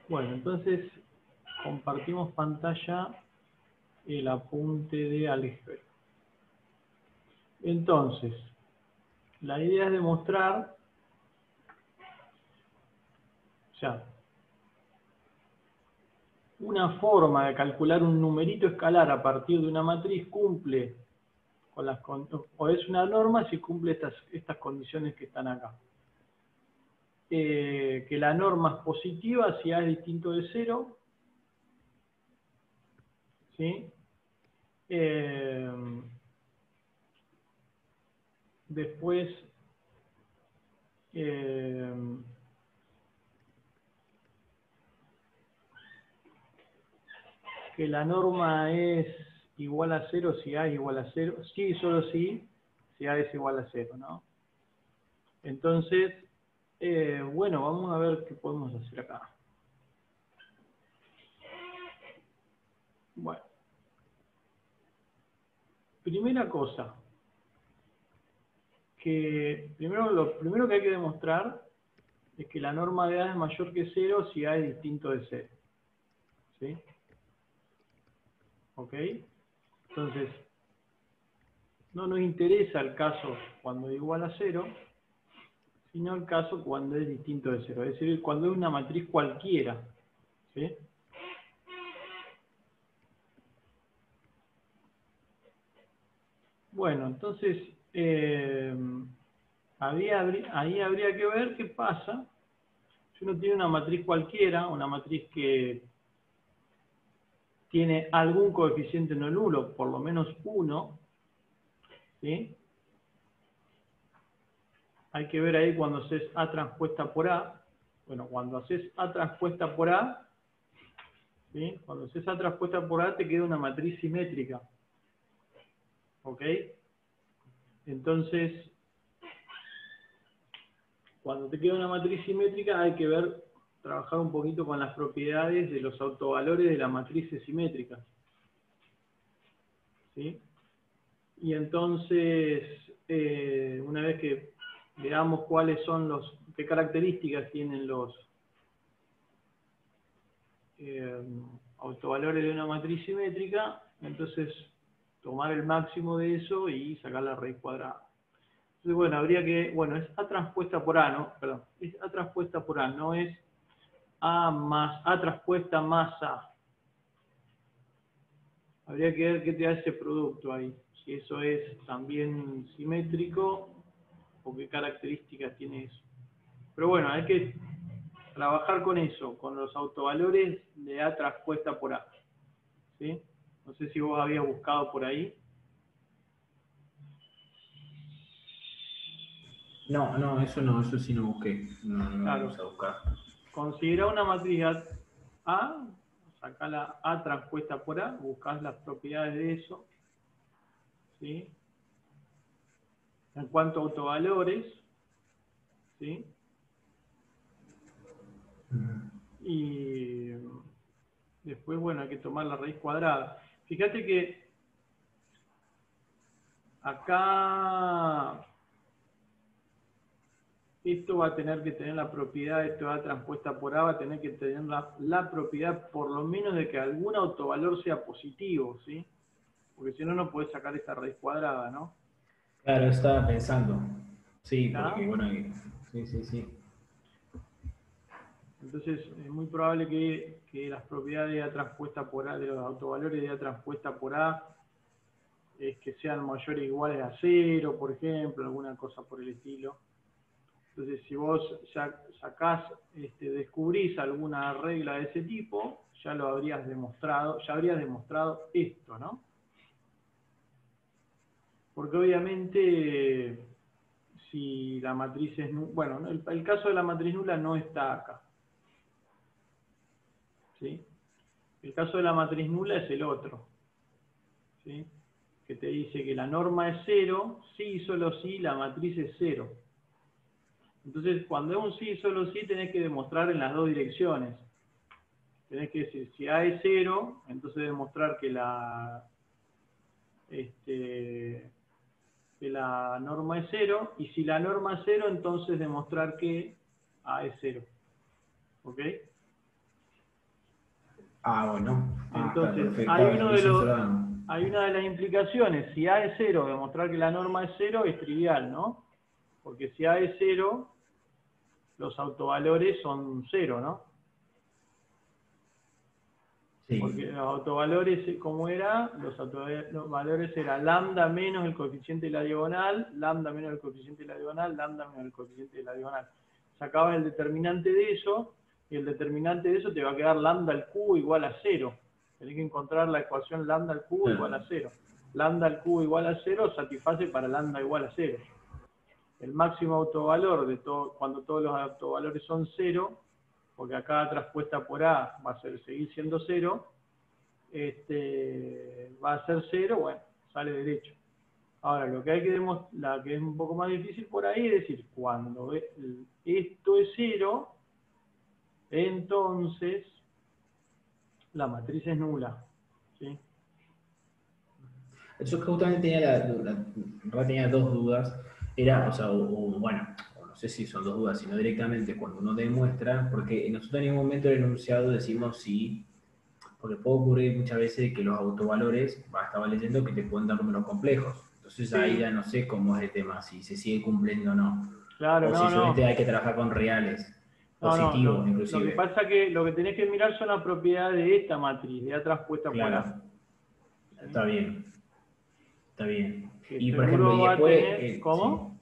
Bueno, entonces compartimos pantalla el apunte de álgebra. Entonces, la idea es demostrar, o sea, una forma de calcular un numerito escalar a partir de una matriz cumple con las o es una norma si cumple estas condiciones que están acá. Que la norma es positiva si A es distinto de 0, ¿sí? Después, que la norma es igual a 0 si A es igual a 0, sí, solo sí, si A es igual a 0, ¿no? Entonces, bueno, vamos a ver qué podemos hacer acá. Bueno, primera cosa, lo primero que hay que demostrar es que la norma de A es mayor que 0 si A es distinto de 0. ¿Sí? ¿Ok? Entonces, no nos interesa el caso cuando es igual a 0, sino el caso cuando es distinto de 0. Es decir, cuando es una matriz cualquiera. ¿Sí? Bueno, entonces, ahí habría que ver qué pasa si uno tiene una matriz cualquiera, una matriz que tiene algún coeficiente no nulo, por lo menos 1, ¿sí? Hay que ver ahí cuando haces A transpuesta por A. Bueno, cuando haces A transpuesta por A, ¿sí? Cuando haces A transpuesta por A te queda una matriz simétrica. ¿Ok? Entonces, cuando te queda una matriz simétrica hay que ver, trabajar un poquito con las propiedades de los autovalores de las matrices simétricas. ¿Sí? Y entonces, una vez que veamos cuáles son qué características tienen los autovalores de una matriz simétrica, entonces tomar el máximo de eso y sacar la raíz cuadrada. Entonces, bueno, habría que, bueno, es A transpuesta por A, ¿no? Perdón, es A transpuesta por A, no es A transpuesta más A. Habría que ver qué te da ese producto ahí, si eso es también simétrico o qué características tiene eso. Pero bueno, hay que trabajar con eso, con los autovalores de A transpuesta por A. ¿Sí? No sé si vos habías buscado por ahí. No, eso sí no busqué. No lo Claro. vamos a buscar. Considera una matriz A, sacá la A transpuesta por A, buscás las propiedades de eso. ¿Sí? En cuanto a autovalores, ¿sí? Y después, bueno, hay que tomar la raíz cuadrada. Fíjate que acá esto va a tener que tener la propiedad, esto va transpuesta por A, va a tener que tener la propiedad por lo menos de que algún autovalor sea positivo, ¿sí? Porque si no, no podés sacar esta raíz cuadrada, ¿no? Claro, estaba pensando. Sí, ¿Está? porque bueno, sí. Entonces, es muy probable que las propiedades de A transpuesta por A, de los autovalores de A transpuesta por A, es que sean mayores o iguales a 0, por ejemplo, alguna cosa por el estilo. Entonces, si vos sacás, descubrís alguna regla de ese tipo, ya lo habrías demostrado, ya habrías demostrado esto, ¿no? Porque obviamente, si la matriz es nula, bueno, el caso de la matriz nula no está acá, ¿sí? El caso de la matriz nula es el otro, ¿sí? Que te dice que la norma es 0, sí y solo sí, la matriz es 0. Entonces, cuando es un sí y solo sí, tenés que demostrar en las dos direcciones. Tenés que decir, si A es 0, entonces demostrar que que la norma es 0, y si la norma es 0, entonces demostrar que A es 0. ¿Ok? Bueno. Está Entonces, perfecto. hay Claro, hay una de las implicaciones. Si A es 0, demostrar que la norma es 0 es trivial, ¿no? Porque si A es 0, los autovalores son 0, ¿no? Porque sí. los autovalores, ¿cómo era? Los autovalores era lambda menos el coeficiente de la diagonal, lambda menos el coeficiente de la diagonal, lambda menos el coeficiente de la diagonal. Sacabas el determinante de eso, y el determinante de eso te va a quedar lambda al cubo igual a 0. Tenés que encontrar la ecuación lambda al cubo igual a 0. Lambda al cubo igual a 0 satisface para lambda igual a 0. El máximo autovalor de todo, cuando todos los autovalores son 0, porque acá traspuesta por A va a seguir siendo 0, va a ser 0, bueno, sale derecho. Ahora, lo que hay que demostrar, la que es un poco más difícil por ahí, es decir, cuando esto es 0, entonces la matriz es nula. ¿Sí? Yo justamente tenía dos dudas. Era, o sea, bueno, no sé si son dos dudas, sino directamente cuando uno demuestra, porque nosotros en ningún momento del enunciado decimos si, porque puede ocurrir muchas veces que los autovalores, estaba leyendo que te pueden dar números complejos. Entonces ahí Sí, ya no sé cómo es el tema, si se sigue cumpliendo o no. claro, O si no, solamente hay no. que trabajar con reales, No, no, positivos lo que inclusive. pasa es que lo que tenés que mirar son las propiedades de esta matriz, de A transpuesta por A. Claro, ¿Sí? está bien, está bien. Que Y por ejemplo, seguro y va a después, tener, sí. ¿cómo?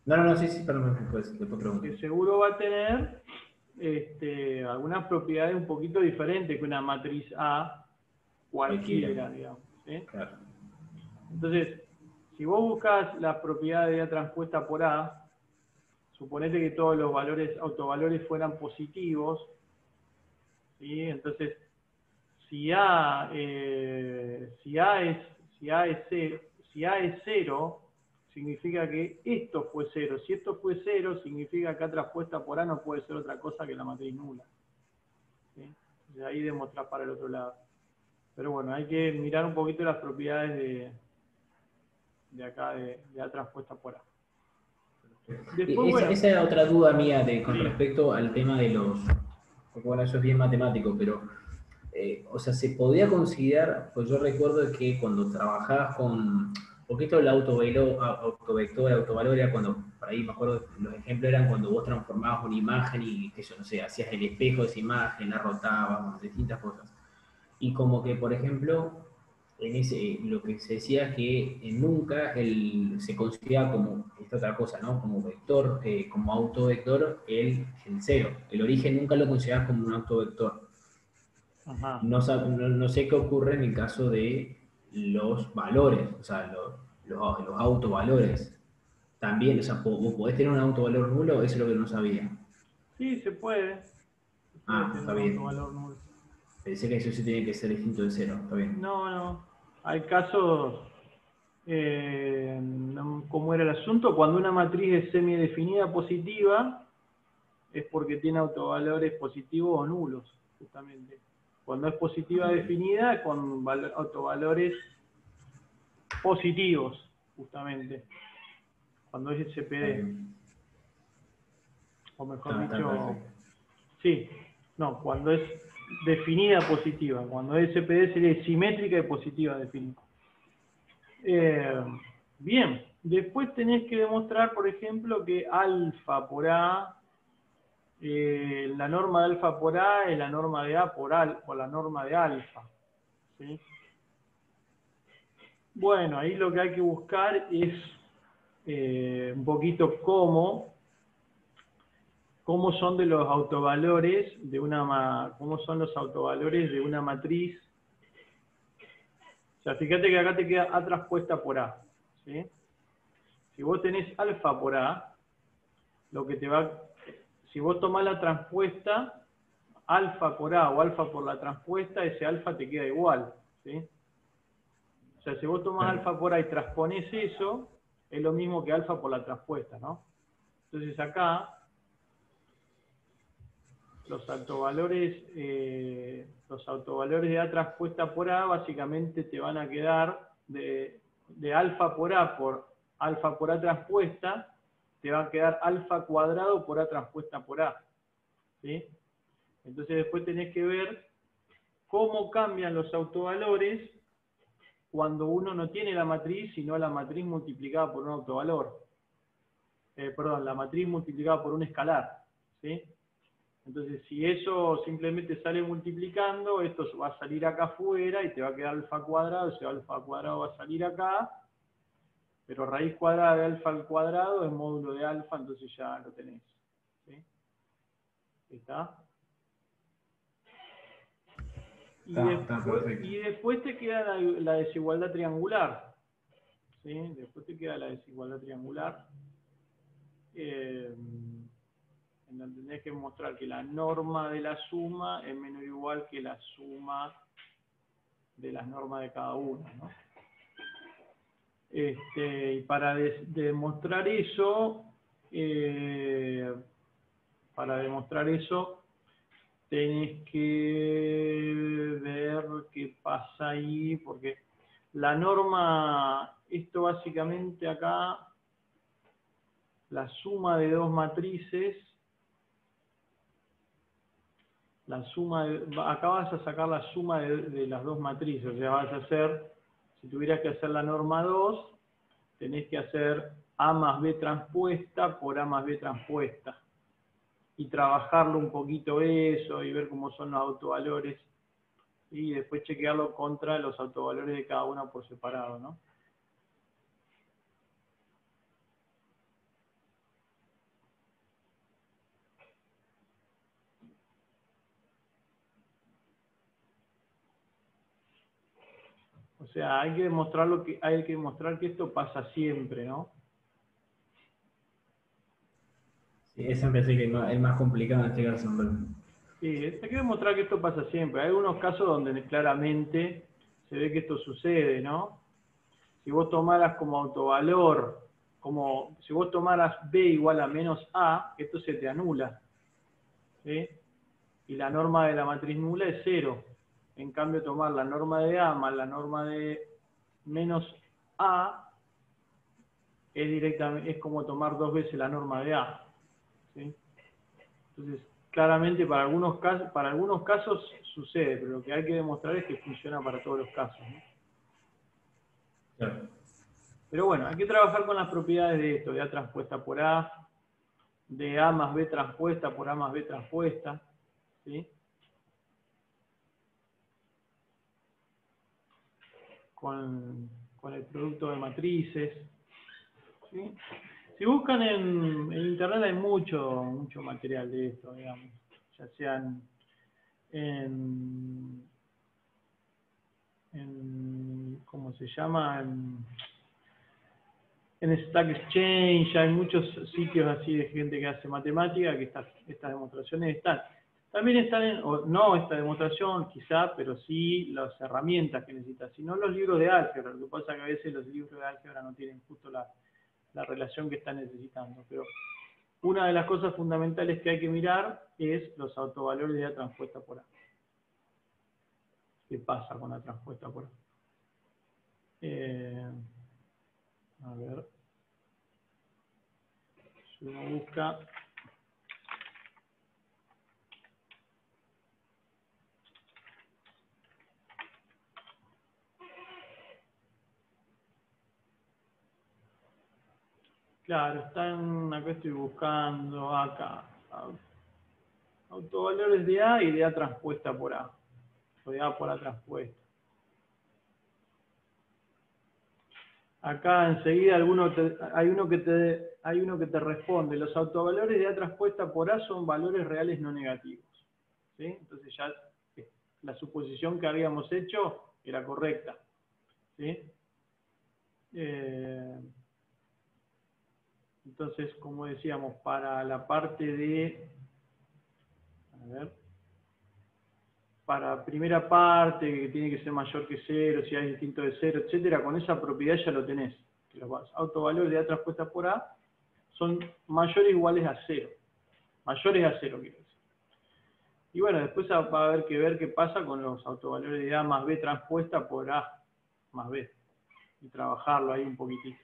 No, sí, sí, perdón, después Que pregunto. seguro va a tener algunas propiedades un poquito diferentes que una matriz A Cualquiera, cualquiera, digamos. ¿Sí? claro. Entonces, si vos buscas las propiedades de A transpuesta por A, suponete que todos los autovalores fueran positivos, ¿sí? Entonces, si A, si A es 0, significa que esto fue 0. Si esto fue 0, significa que A transpuesta por A no puede ser otra cosa que la matriz nula. ¿Sí? De ahí demostrar para el otro lado. Pero bueno, hay que mirar un poquito las propiedades de acá, de A transpuesta por A. Después, bueno, Esa era otra duda mía con sí, respecto al tema de los, porque bueno, eso es bien matemático, pero, o sea, se podía considerar, pues yo recuerdo que cuando trabajabas con, porque esto del autovector, autovalor, era cuando, por ahí me acuerdo, los ejemplos eran cuando vos transformabas una imagen y, qué sé yo, no sé, hacías el espejo de esa imagen, la rotabas, bueno, distintas cosas. Y como que, por ejemplo, lo que se decía es que nunca se considera como esta otra cosa, ¿no? Como vector, como autovector, el cero. El origen nunca lo consideras como un autovector. ajá. No sé qué ocurre en el caso de los valores, o sea, los autovalores. También, o sea, vos podés tener un autovalor nulo, eso es lo que no sabía. Sí, se puede tener Está un bien. autovalor nulo. Pensé que eso sí tiene que ser distinto de cero, está bien. No, no. Hay casos, ¿cómo era el asunto? Cuando una matriz es semidefinida positiva, es porque tiene autovalores positivos o nulos, justamente. Cuando es positiva definida, con autovalores positivos, justamente. Cuando es Está SPD. bien. O mejor Está dicho, perfecto. sí, no, cuando es definida positiva. Cuando es SPD sería simétrica y positiva definida. Eh, bien, después tenés que demostrar, por ejemplo, que alfa por A, la norma de alfa por A es la norma de A por la norma de alfa. ¿Sí? Bueno, ahí lo que hay que buscar es un poquito cómo son de los autovalores cómo son los autovalores de una matriz. O sea, fíjate que acá te queda A transpuesta por A. ¿Sí? Si vos tenés alfa por A, lo que te va, si vos tomás la transpuesta, alfa por A o alfa por la transpuesta, ese alfa te queda igual. ¿Sí? O sea, si vos tomás Claro. alfa por A y transpones eso, es lo mismo que alfa por la transpuesta, ¿no? Entonces acá, los autovalores de A transpuesta por A básicamente te van a quedar de alfa por A transpuesta, te va a quedar alfa cuadrado por A transpuesta por A. ¿Sí? Entonces después tenés que ver cómo cambian los autovalores cuando uno no tiene la matriz, sino la matriz multiplicada por un autovalor. Perdón, la matriz multiplicada por un escalar, ¿sí? Entonces, si eso simplemente sale multiplicando, esto va a salir acá afuera y te va a quedar alfa cuadrado, ese alfa cuadrado va a salir acá, pero raíz cuadrada de alfa al cuadrado es módulo de alfa, entonces ya lo tenés, ¿sí? ¿Está? Y después te queda la desigualdad triangular, ¿sí? Después te queda la desigualdad triangular. En donde tenés que mostrar que la norma de la suma es menor o igual que la suma de las normas de cada uno, ¿no? Y para demostrar eso, tenés que ver qué pasa ahí, porque la norma, esto básicamente acá, la suma de dos matrices, acá vas a sacar la suma de las dos matrices, o sea, vas a hacer, si tuvieras que hacer la norma 2, tenés que hacer A más B transpuesta por A más B transpuesta, y trabajarlo un poquito eso, y ver cómo son los autovalores, y después chequearlo contra los autovalores de cada una por separado, ¿no? O sea, hay que demostrar que esto pasa siempre, ¿no? Sí, ese me parece que es más complicado en este caso. Sí, hay que demostrar que esto pasa siempre. Hay algunos casos donde claramente se ve que esto sucede, ¿no? Si vos tomaras como autovalor, si vos tomaras B igual a menos A, esto se te anula, ¿sí? Y la norma de la matriz nula es 0. En cambio, tomar la norma de A más la norma de menos A es como tomar dos veces la norma de A, ¿sí? Entonces, claramente para algunos casos sucede, pero lo que hay que demostrar es que funciona para todos los casos, ¿no? Claro. Pero bueno, hay que trabajar con las propiedades de esto, de A transpuesta por A, de A más B transpuesta por A más B transpuesta, ¿sí? Con el producto de matrices, ¿sí? Si buscan en internet hay mucho material de esto, digamos, ya sean ¿cómo se llama? En Stack Exchange, hay muchos sitios así de gente que hace matemática, que estas demostraciones están. También están, no esta demostración quizá, pero sí las herramientas que necesitas, sino los libros de álgebra. Lo que pasa es que a veces los libros de álgebra no tienen justo la relación que están necesitando. Pero una de las cosas fundamentales que hay que mirar es los autovalores de A transpuesta por A. ¿Qué pasa con la transpuesta por A? A ver. Si uno busca. Claro, acá estoy buscando acá. Autovalores de A y de A transpuesta por A. O de A por A transpuesta. Acá enseguida hay uno que te responde. Los autovalores de A transpuesta por A son valores reales no negativos, ¿sí? Entonces ya la suposición que habíamos hecho era correcta, ¿sí? Entonces, como decíamos, para la parte de... A ver... Para primera parte, que tiene que ser mayor que 0, si hay distinto de 0, etcétera, con esa propiedad ya lo tenés. Los autovalores de A transpuesta por A son mayores o iguales a 0. Mayores a 0, quiero decir. Y bueno, después va a haber que ver qué pasa con los autovalores de A más B transpuesta por A más B. Y trabajarlo ahí un poquitito.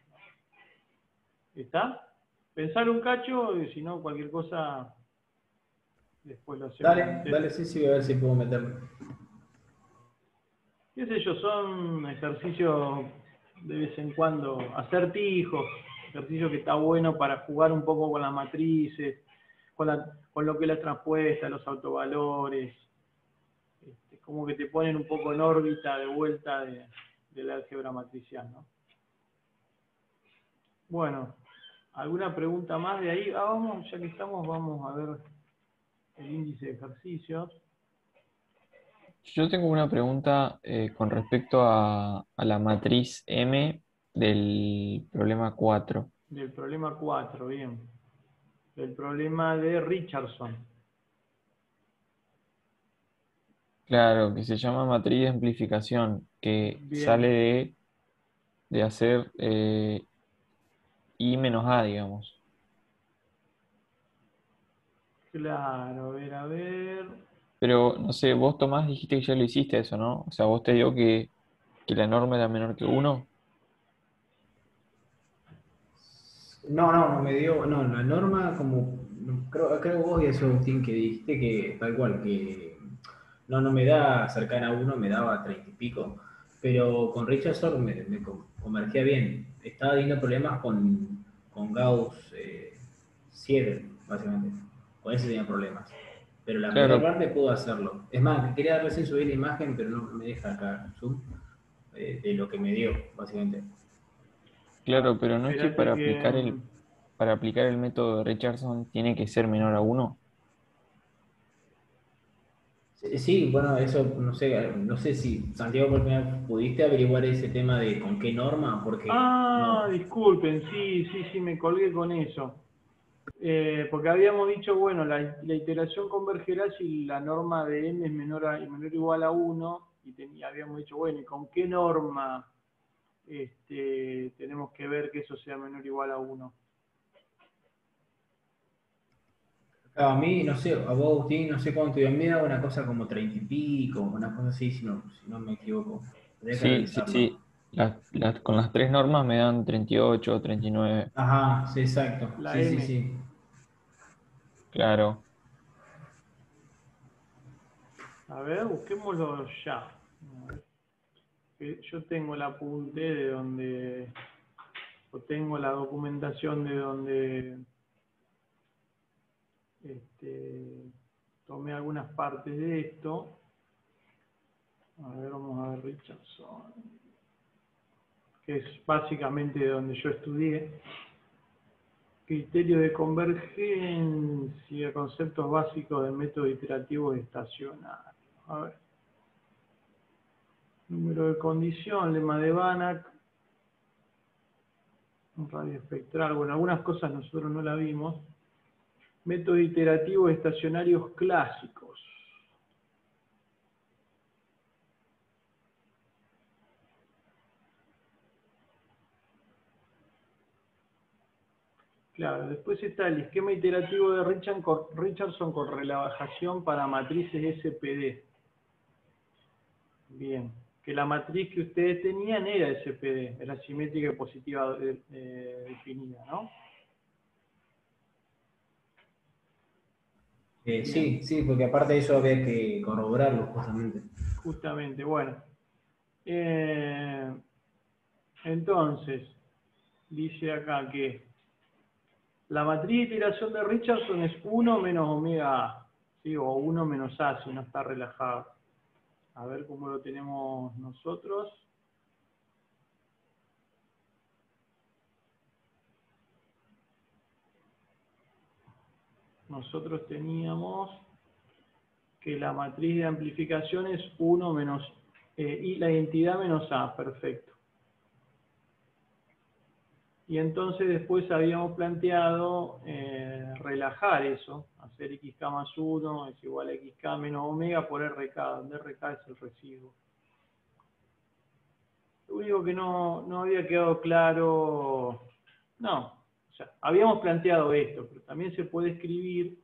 ¿Está? Pensar un cacho, y si no, cualquier cosa, después lo hacemos. Dale, sí, voy a ver si puedo meterlo. qué sé yo, son ejercicios de vez en cuando, acertijos, ejercicio que está bueno para jugar un poco con las matrices, con lo que es la transpuesta, los autovalores, como que te ponen un poco en órbita de vuelta del álgebra matricial, ¿no? Bueno, ¿alguna pregunta más de ahí? Vamos, ya que estamos, vamos a ver el índice de ejercicios. Yo tengo una pregunta con respecto a la matriz M del problema 4. Del problema 4, bien. Del problema de Richardson. Claro, que se llama matriz de amplificación, que Bien, sale de hacer I menos A, digamos. claro, a ver. Pero, no sé, vos Tomás dijiste que ya lo hiciste eso, ¿no? O sea, vos te dio que la norma era menor que 1. No me dio, no, la norma como, creo vos y eso, Agustín, que dijiste que tal cual, que no me da cercana a 1, me daba 30 y pico, pero con Richardson me convergía bien. Estaba teniendo problemas con Gauss 7, básicamente. Con ese tenía problemas. Pero la primera Claro, parte puedo hacerlo. Es más, quería recién subir la imagen, pero no me deja acá Zoom, de lo que me dio, básicamente. claro, pero no es que Espérate que... para aplicar el método de Richardson tiene que ser menor a 1. Sí, bueno, eso no sé si Santiago por primera vez pudiste averiguar ese tema de con qué norma, porque Ah, no. disculpen, sí, me colgué con eso. Porque habíamos dicho, bueno, la iteración convergerá si la norma de m es menor o igual a 1, y habíamos dicho, bueno, ¿y con qué norma tenemos que ver que eso sea menor o igual a 1? Claro, a mí, no sé, a vos, Agustín, no sé cuánto, y a mí me da una cosa como 30 y pico, una cosa así, si no me equivoco. Tendría que Sí, sí, revisarlo. sí. Con las tres normas me dan 38 o 39. Ajá, sí, exacto. La Sí, sí, m. sí. Claro. A ver, busquémoslo ya. A ver, que yo tengo el apunte de donde, o tengo la documentación de donde tomé algunas partes de esto. A ver, vamos a ver Richardson, que es básicamente de donde yo estudié. Criterio de convergencia, conceptos básicos del método iterativo estacionario. A ver, número de condición, lema de Banach, un radio espectral. Bueno, algunas cosas nosotros no la vimos. Método iterativo estacionarios clásicos. Claro, después está el esquema iterativo de Richardson con relajación para matrices SPD. Bien, que la matriz que ustedes tenían era SPD, era simétrica y positiva definida, ¿no? Bien, Sí, sí, porque aparte de eso había que corroborarlo justamente. justamente, bueno. Entonces, dice acá que la matriz de iteración de Richardson es 1 menos omega A, ¿sí? O 1 menos A si no está relajado. A ver cómo lo tenemos nosotros. Nosotros teníamos que la matriz de amplificación es 1 menos, y la identidad menos A, perfecto. Y entonces después habíamos planteado relajar eso, hacer xk más 1 es igual a xk menos omega por rk, donde rk es el residuo. Lo único que no había quedado claro, no, o sea, habíamos planteado esto, pero también se puede escribir,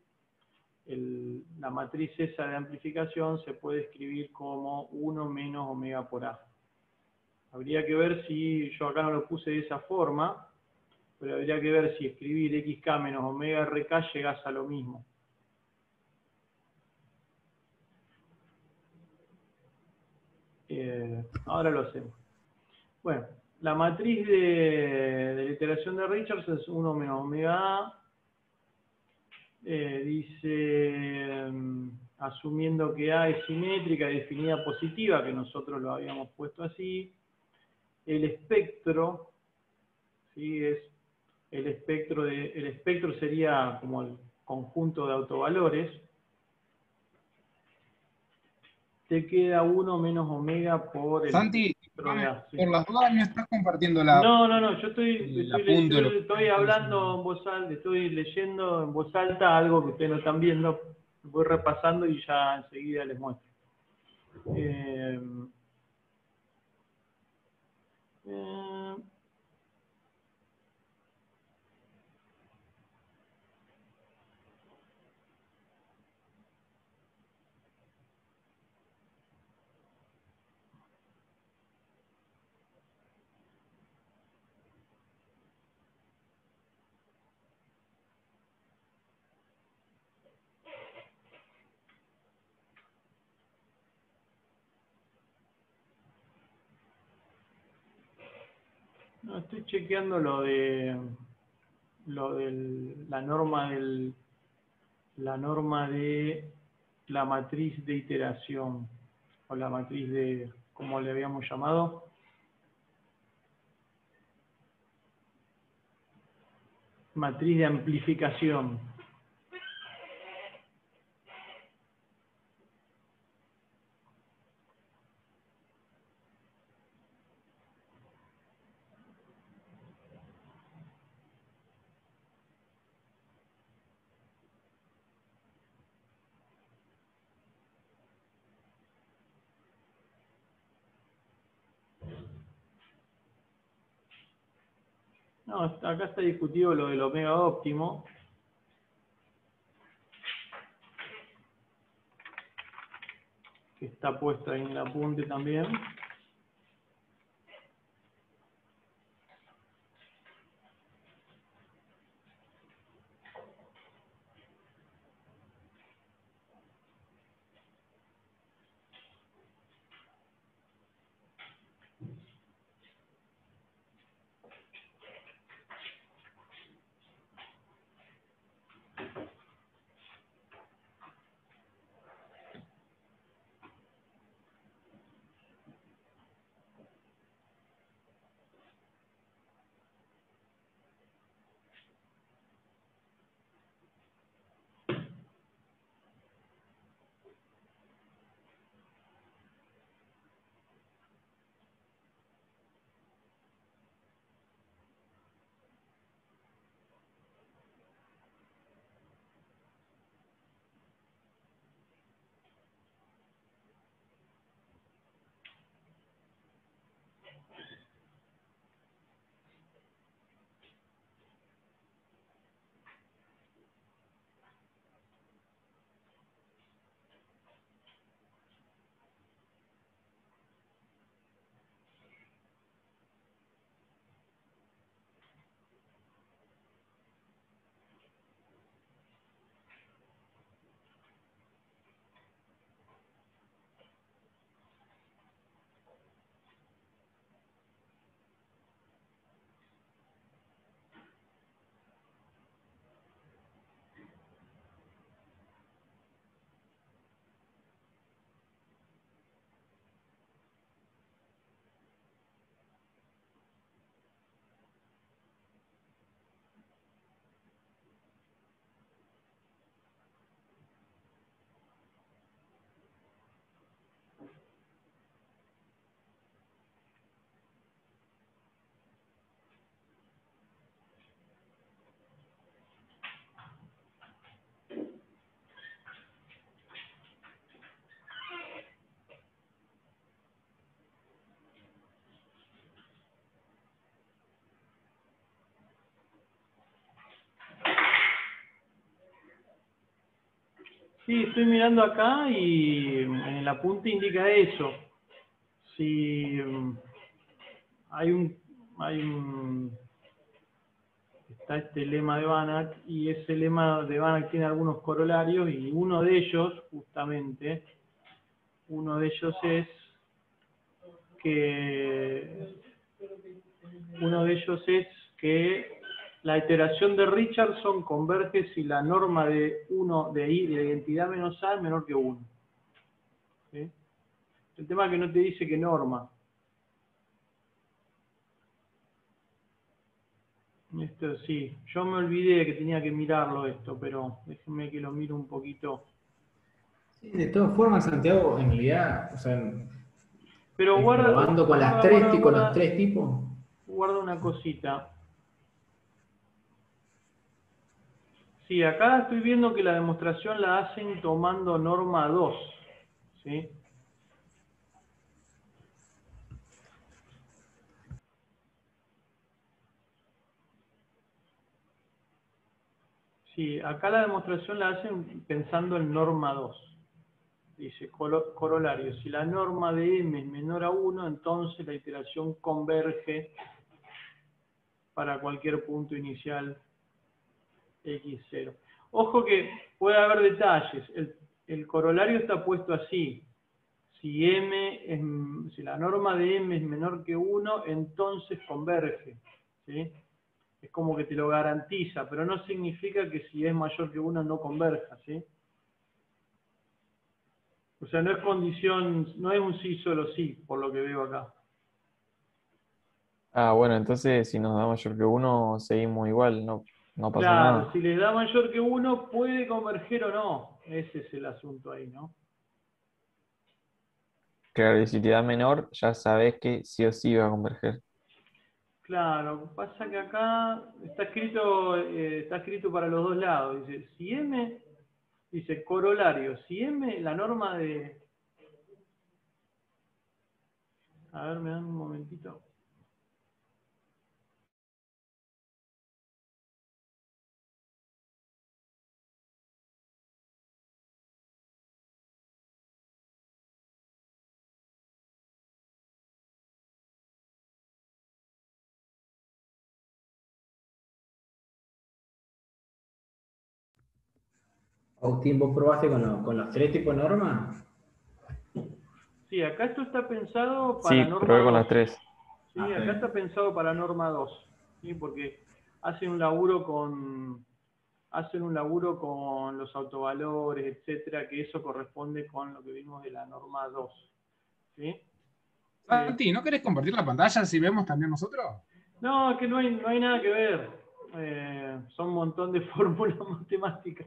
la matriz esa de amplificación se puede escribir como 1 menos omega por A. Habría que ver si, yo acá no lo puse de esa forma, pero habría que ver si escribir xk menos omega rk llegas a lo mismo. Ahora lo hacemos. Bueno, la matriz de la iteración de Richards es 1 menos omega A. Dice, asumiendo que A es simétrica y definida positiva, que nosotros lo habíamos puesto así, el espectro, ¿sí? Es el espectro sería como el conjunto de autovalores. Te queda 1 menos omega por el Santi, espectro de A. ¿Sí? por las dudas no estás compartiendo No, yo el apunte. estoy hablando en voz alta, estoy leyendo en voz alta algo que ustedes no están viendo, voy repasando y ya enseguida les muestro. No, estoy chequeando la norma de la matriz de iteración, o la matriz de, como le habíamos llamado. Matriz de amplificación. No, acá está discutido lo del omega óptimo. Que está puesto ahí en el apunte también. Sí, estoy mirando acá y en el apunte indica eso. Si está este lema de Banach, y ese lema de Banach tiene algunos corolarios, y uno de ellos, justamente, es que la iteración de Richardson converge si la norma de I de identidad menos A es menor que 1. ¿Sí? El tema es que no te dice qué norma. Esto sí, yo me olvidé que tenía que mirarlo esto, pero déjenme que lo mire un poquito. Sí, de todas formas, Santiago, en realidad, o sea, Pero probando con con los tres tipos. Guarda una cosita. Sí, acá estoy viendo que la demostración la hacen tomando norma 2. ¿Sí? Sí, acá la demostración la hacen pensando en norma 2. Dice, corolario, si la norma de M es menor a 1, entonces la iteración converge para cualquier punto inicial x0. Ojo que puede haber detalles. El corolario está puesto así. Si la norma de M es menor que 1, entonces converge. ¿Sí? Es como que te lo garantiza, pero no significa que si es mayor que 1 no converja. ¿Sí? O sea, no es condición, no es un sí solo sí, por lo que veo acá. Ah, bueno, entonces si nos da mayor que 1, seguimos igual, no pasa Claro, nada. si les da mayor que 1, puede converger o no. Ese es el asunto ahí, ¿no? Claro, y si te da menor, ya sabes que sí o sí va a converger. Claro, pasa que acá está escrito para los dos lados. Dice, si M, dice corolario, si M, la norma de... A ver, me dan un momentito. Agustín, ¿vos probaste con los tres tipos de normas? Sí, acá esto está pensado para Sí, norma probé con 2. las tres. Sí, acá está pensado para norma 2. ¿Sí? Porque hacen un laburo con los autovalores, etcétera, que eso corresponde con lo que vimos de la norma 2. ¿Sí? Santi, ¿no querés compartir la pantalla si vemos también nosotros? No, es que no hay nada que ver. Son un montón de fórmulas matemáticas.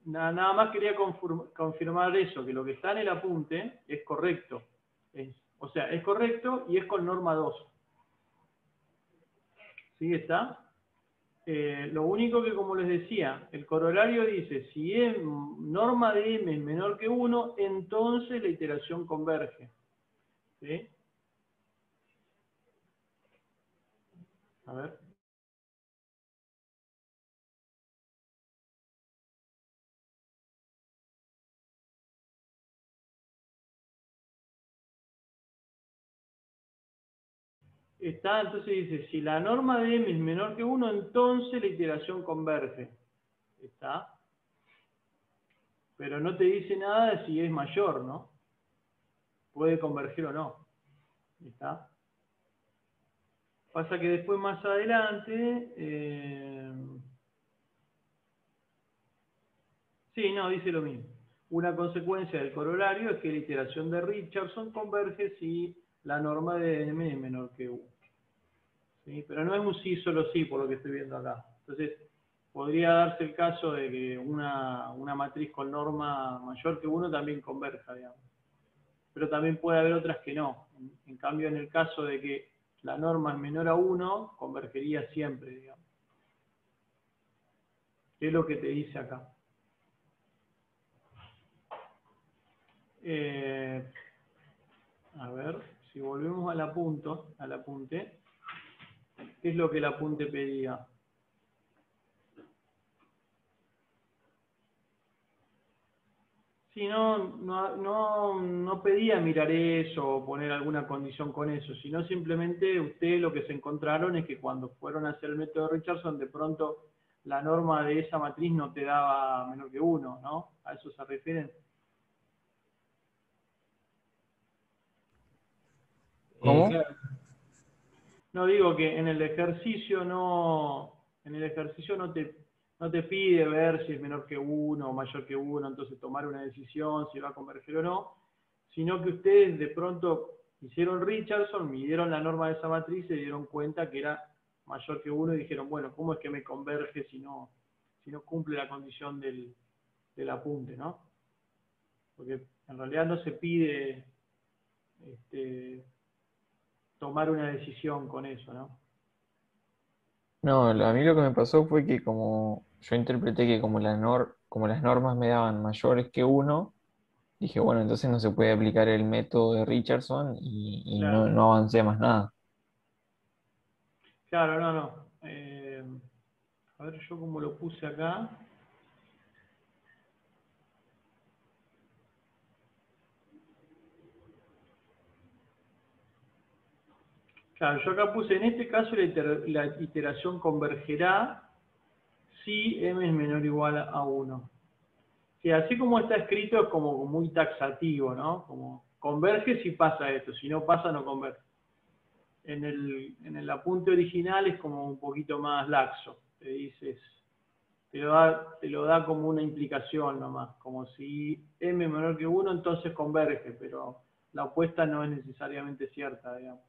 Nada más quería confirmar eso, que lo que está en el apunte es correcto. O sea, es correcto y es con norma 2. ¿Sí está? Lo único que, como les decía, el corolario dice, si norma de M es menor que 1, entonces la iteración converge. ¿Sí? A ver. Está, entonces dice, si la norma de M es menor que 1, entonces la iteración converge. ¿Está? Pero no te dice nada de si es mayor, ¿no? Puede converger o no. ¿Está? Pasa que después más adelante... sí, no, dice lo mismo. Una consecuencia del corolario es que la iteración de Richardson converge si la norma de M es menor que 1. ¿Sí? Pero no es un sí solo sí, por lo que estoy viendo acá. Entonces, podría darse el caso de que una matriz con norma mayor que 1 también converja, digamos. Pero también puede haber otras que no. En cambio, en el caso de que la norma es menor a 1, convergería siempre, digamos. ¿Qué es lo que te dice acá? A ver, si volvemos al apunte, ¿qué es lo que el apunte pedía? Sí, no pedía mirar eso o poner alguna condición con eso, sino simplemente ustedes lo que se encontraron es que cuando fueron a hacer el método de Richardson, de pronto la norma de esa matriz no te daba menor que 1, ¿no? ¿A eso se refieren? ¿Cómo? Claro, No digo que en el ejercicio no te pide ver si es menor que uno o mayor que uno, entonces tomar una decisión si va a converger o no, sino que ustedes de pronto hicieron Richardson, midieron la norma de esa matriz y se dieron cuenta que era mayor que uno y dijeron, bueno, ¿cómo es que me converge si no cumple la condición del apunte, ¿no? Porque en realidad no se pide este, tomar una decisión con eso, ¿no? No, a mí lo que me pasó fue que como yo interpreté que como las normas me daban mayores que uno, dije, bueno, entonces no se puede aplicar el método de Richardson y no, Claro, no avancé más nada. claro, no, no. A ver, yo como lo puse acá. Claro, yo acá puse, en este caso la iteración convergerá si m es menor o igual a 1. Que así como está escrito es como muy taxativo, ¿no? Como converge si pasa esto, si no pasa no converge. En el apunte original es como un poquito más laxo, te dices, te lo da como una implicación nomás, como si m es menor que 1 entonces converge, pero la opuesta no es necesariamente cierta, digamos.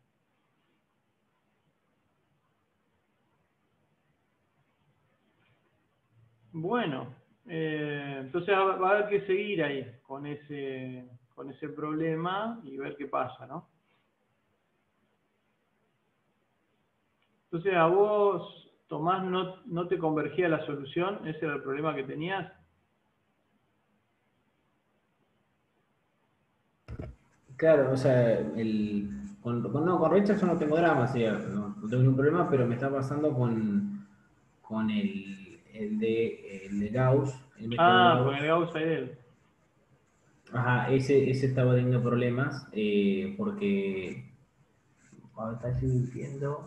Bueno, entonces va a haber que seguir ahí con ese problema y ver qué pasa, ¿no? Entonces a vos, Tomás, no te convergía la solución, ese era el problema que tenías. claro, o sea, no, con Richardson no tengo drama, sí, no tengo ningún problema, pero me está pasando con el de Gauss, el método de Ah, con el Gauss. Gauss él. Ajá, ese estaba teniendo problemas porque ahora está viendo.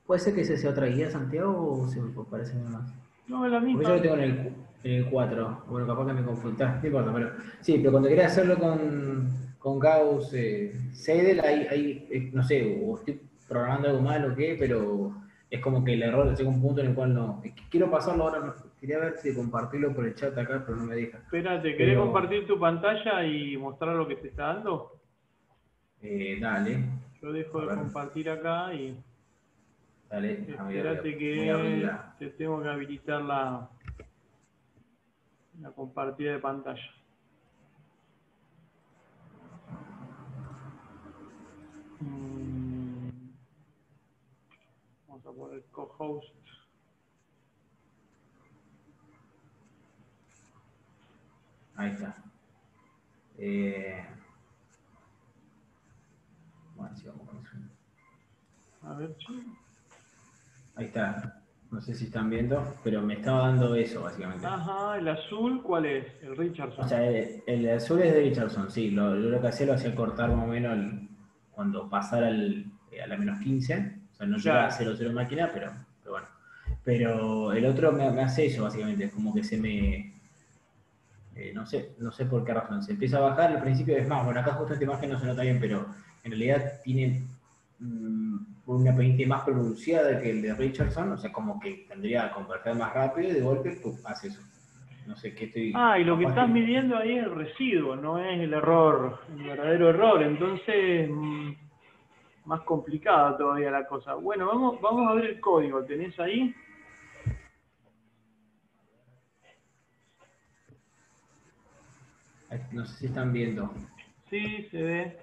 ¿Puede ser que ese sea otra guía, Santiago, o se me parece más? No, es la Porque yo lo misma. tengo en el 4. Bueno, capaz que me confundás, no importa, pero sí, pero cuando quería hacerlo con Gauss Seidel, ahí no sé, o estoy programando algo mal o qué, pero es como que el error llega a un punto en el cual no. Es que quiero pasarlo ahora, quería ver si compartirlo por el chat acá, pero no me deja. Espérate, ¿querés Pero, compartir tu pantalla y mostrar lo que te está dando? dale, Yo dejo a de ver, compartir acá y dale, espérate voy a que abrirla. te tengo que habilitar la compartida de pantalla. Mm, Vamos a poner co-host. Ahí está. Eh, bueno, sí, vamos con eso. A ver, che. Ahí está. No sé si están viendo, pero me estaba dando eso, básicamente. Ajá, el azul, ¿cuál es? El O Richardson. sea, el azul es de Richardson, sí. Lo que hacía lo hacía cortar más o menos cuando pasara a la -15. O sea, no llegaba a Claro. 0,0 máquina, pero bueno. Pero el otro me hace eso, básicamente. Es como que se me. No sé por qué razón. Se empieza a bajar al principio. Es más, bueno, acá justo esta imagen no se nota bien, pero en realidad tiene una pendiente más pronunciada que el de Richardson. O sea, como que tendría que convertir más rápido y de golpe hace eso. No sé qué estoy. Ah, y lo que Capaz estás que. midiendo ahí es el residuo, no es el error, el verdadero error. Entonces, más complicada todavía la cosa. Bueno, vamos a ver el código. ¿Tenés ahí? No sé si están viendo. Sí, se ve.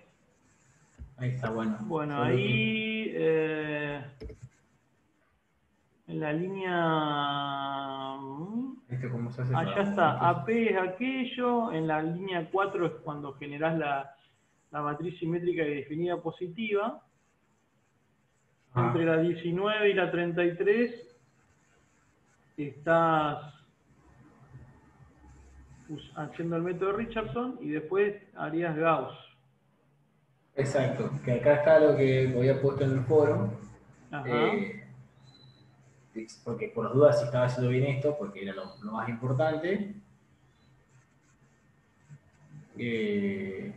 Ahí está, bueno. Bueno, Yo lo que. ahí en la línea... ¿Esto cómo se hace para Allá está, esto? AP es aquello, en la línea 4 es cuando generás la matriz simétrica y definida positiva. Entre Ah, la 19 y la 33 estás haciendo el método Richardson y después harías Gauss. exacto. Que acá está lo que había puesto en el foro. Ajá. eh, Porque por las dudas si estaba haciendo bien esto, porque era lo más importante. Eh,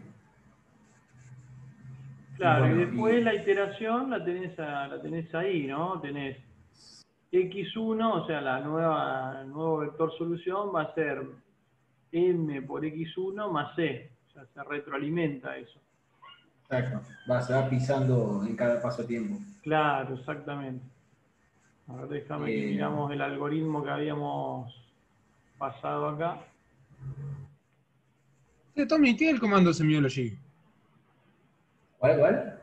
Claro, y Bueno, después la iteración la tenés ahí, ¿no? Tenés x1, o sea, el nuevo vector solución va a ser m por x1 más c. O sea, se retroalimenta eso. exacto, se va pisando en cada paso a tiempo. Claro, exactamente. A ver, déjame que Eh, miramos el algoritmo que habíamos pasado acá. Tommy, ¿qué es el comando semiology? ¿Cuál?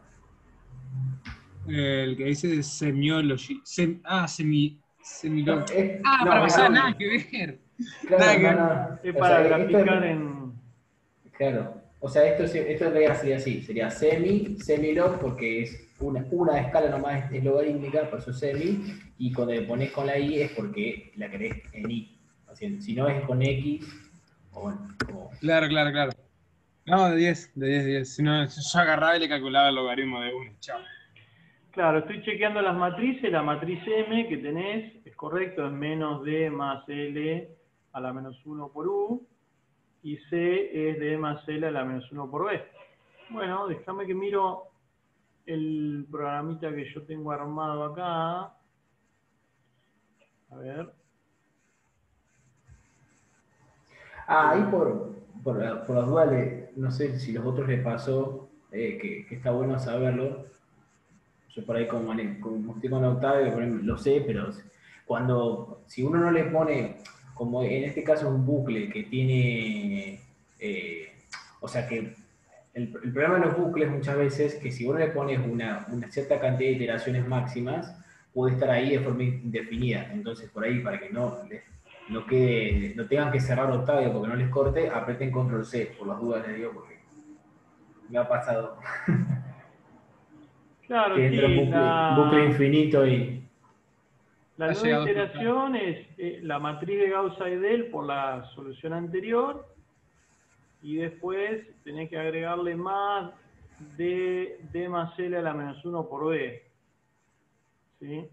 El que dice semiology. Semilog. Para No, pasar, nada que ver. Nada claro, que no, ver. no. Es O sea, para esto graficar es, en... claro. O sea, esto debería ser así, sería semilog, porque es una escala nomás es logarítmica, por eso semi, y cuando le pones con la i es porque la querés en i. O sea, si no es con x, o bueno, Claro. No, de 10. Si no, yo agarraba y le calculaba el logaritmo de 1. Chao. Claro, estoy chequeando las matrices. La matriz M que tenés es correcto, es menos D más L a la menos 1 por U. Y C es D más L a la menos 1 por B. Bueno, déjame que miro el programita que yo tengo armado acá. A ver. ahí por las dudas, no sé si los otros les pasó, que está bueno saberlo. Yo por ahí como estoy con Octavio, por ejemplo, lo sé, pero si uno no le pone, como en este caso un bucle que tiene, o sea que el problema de los bucles muchas veces es que si uno le pones una cierta cantidad de iteraciones máximas, puede estar ahí de forma indefinida. Entonces por ahí para que no tengan que cerrar Octavio porque no les corte, aprieten control C, por las dudas les digo, porque me ha pasado Claro, que entra un sí, bucle infinito y... la Ha nueva llegado a explotar. iteración es la matriz de Gauss-Seidel por la solución anterior. Y después tenés que agregarle más D más L a la menos 1 por B. ¿Sí?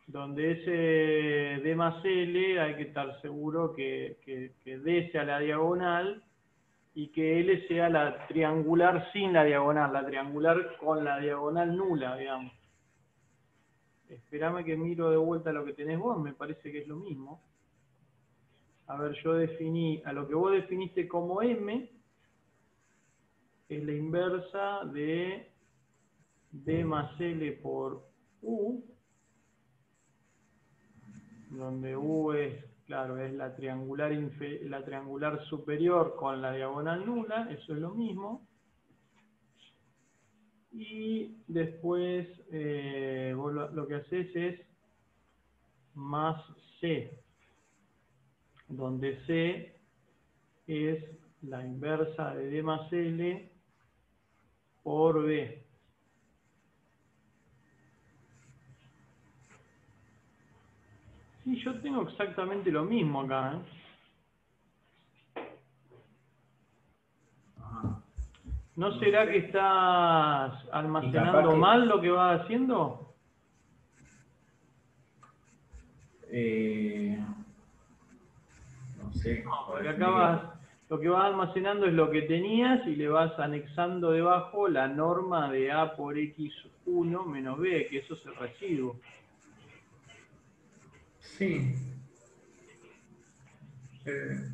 Donde ese D más L hay que estar seguro que D sea la diagonal y que L sea la triangular sin la diagonal, la triangular con la diagonal nula, digamos. Esperame que miro de vuelta lo que tenés vos, me parece que es lo mismo. A ver, yo definí, a lo que vos definiste como M, es la inversa de D más L por U, donde U es, claro, es la triangular superior con la diagonal nula, eso es lo mismo. Y después vos lo que haces es más C, donde C es la inversa de D más L por B. Sí, yo tengo exactamente lo mismo acá, ¿eh? ¿No será que estás Y capaz almacenando que, mal lo que vas haciendo? eh, no sé, No, a porque ver, acá lo que vas almacenando es lo que tenías y le vas anexando debajo la norma de A por X1 menos B, que eso es el residuo. sí, eh,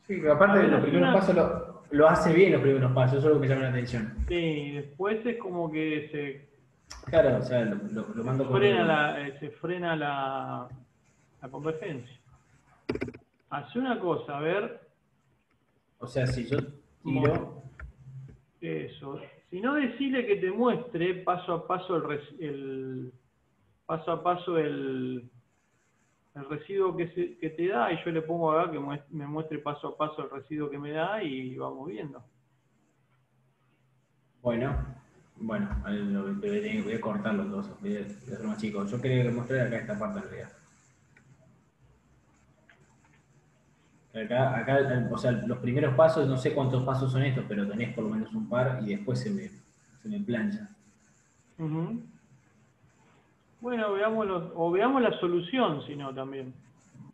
sí, pero A aparte de ver, los hace primeros pasos una... lo hace bien los primeros pasos, eso es lo que me llama la atención. Sí, después es como que Claro, o sea, lo mando se frena la convergencia. Hace una cosa, a ver, o sea, si yo Mon, tiro, eso. Si no, decirle que te muestre paso a paso paso a paso el residuo que te da, y yo le pongo acá que me muestre paso a paso el residuo que me da y vamos viendo. bueno, voy a cortar los dos, voy a hacer más chico. Yo quería mostrar acá esta parte en realidad. O sea, los primeros pasos, no sé cuántos pasos son estos, pero tenés por lo menos un par y después se me plancha. Ujú. Bueno, veamos la solución, si no, también.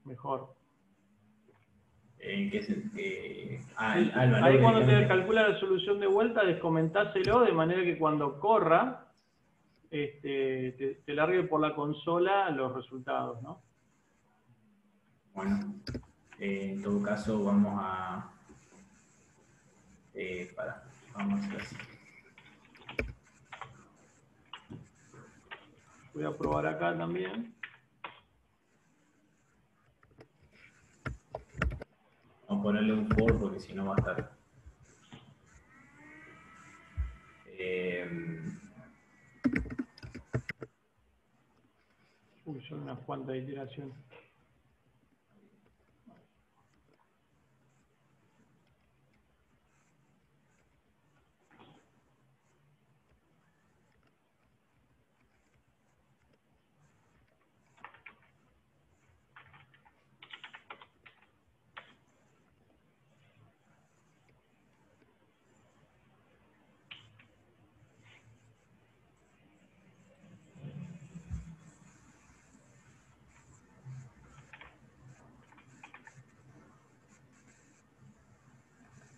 Mejor. Al valor Ahí cuando te directamente. calcula la solución de vuelta, descomentáselo de manera que cuando corra, te largue por la consola los resultados, ¿no? Bueno, en todo caso vamos a... vamos a hacer así. Voy a probar acá también. Vamos a ponerle un for porque si no va a estar. Uy, son unas cuantas iteraciones.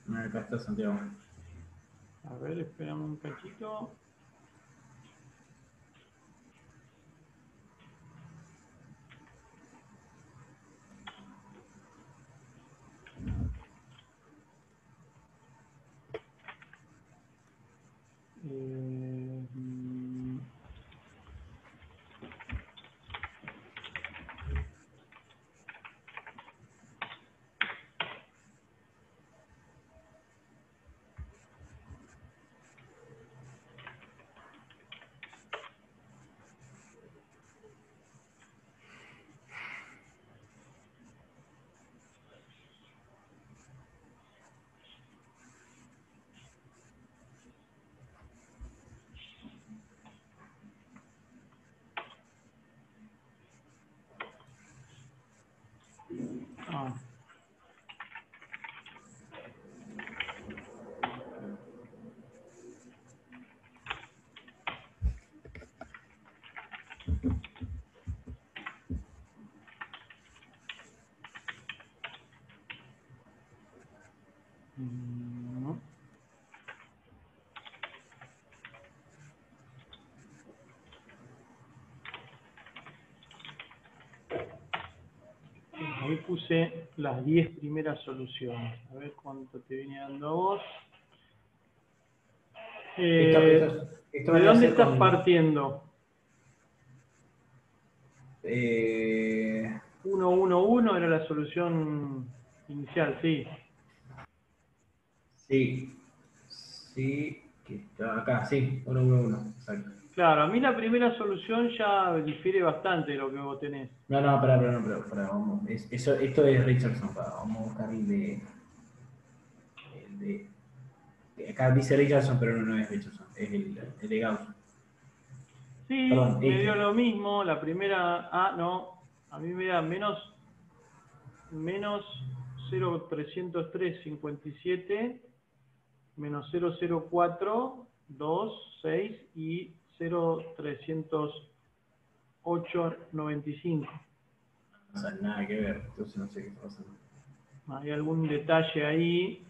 Acá está Santiago. A ver, esperamos un cachito. Ah. No. Ahí puse las 10 primeras soluciones. A ver cuánto te viene dando a vos. Esto ¿De vendría a dónde ser estás con... partiendo? 1, 1, 1 era la solución inicial, sí. Sí, que está acá, sí, 1, 1, 1, exacto. Claro, a mí la primera solución ya difiere bastante de lo que vos tenés. No, vamos. Esto es Richardson, vamos a buscar acá dice Richardson, pero no es Richardson, es el de Gauss. Sí, Perdón, me dio lo mismo. La primera, no, a mí me da menos 0,303,57, menos 0,04,2,6 y 0,308,95. O sea, nada que ver, entonces no sé qué está pasando. Hay algún detalle ahí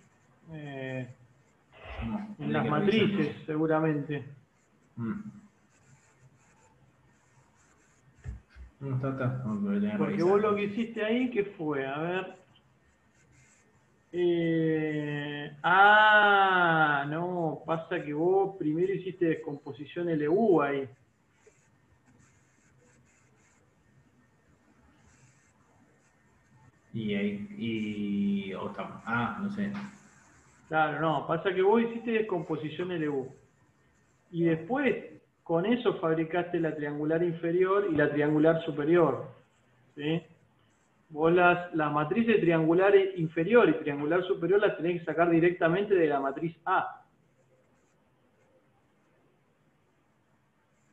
en las matrices, seguramente. No, está. Porque vos lo que hiciste ahí, ¿qué fue? A ver. No, pasa que vos primero hiciste descomposición LU ahí. No sé. Claro, no, pasa que vos hiciste descomposición LU. Y después, con eso fabricaste la triangular inferior y la triangular superior. ¿Sí? Vos las matrices triangular inferior y triangular superior las tenés que sacar directamente de la matriz A.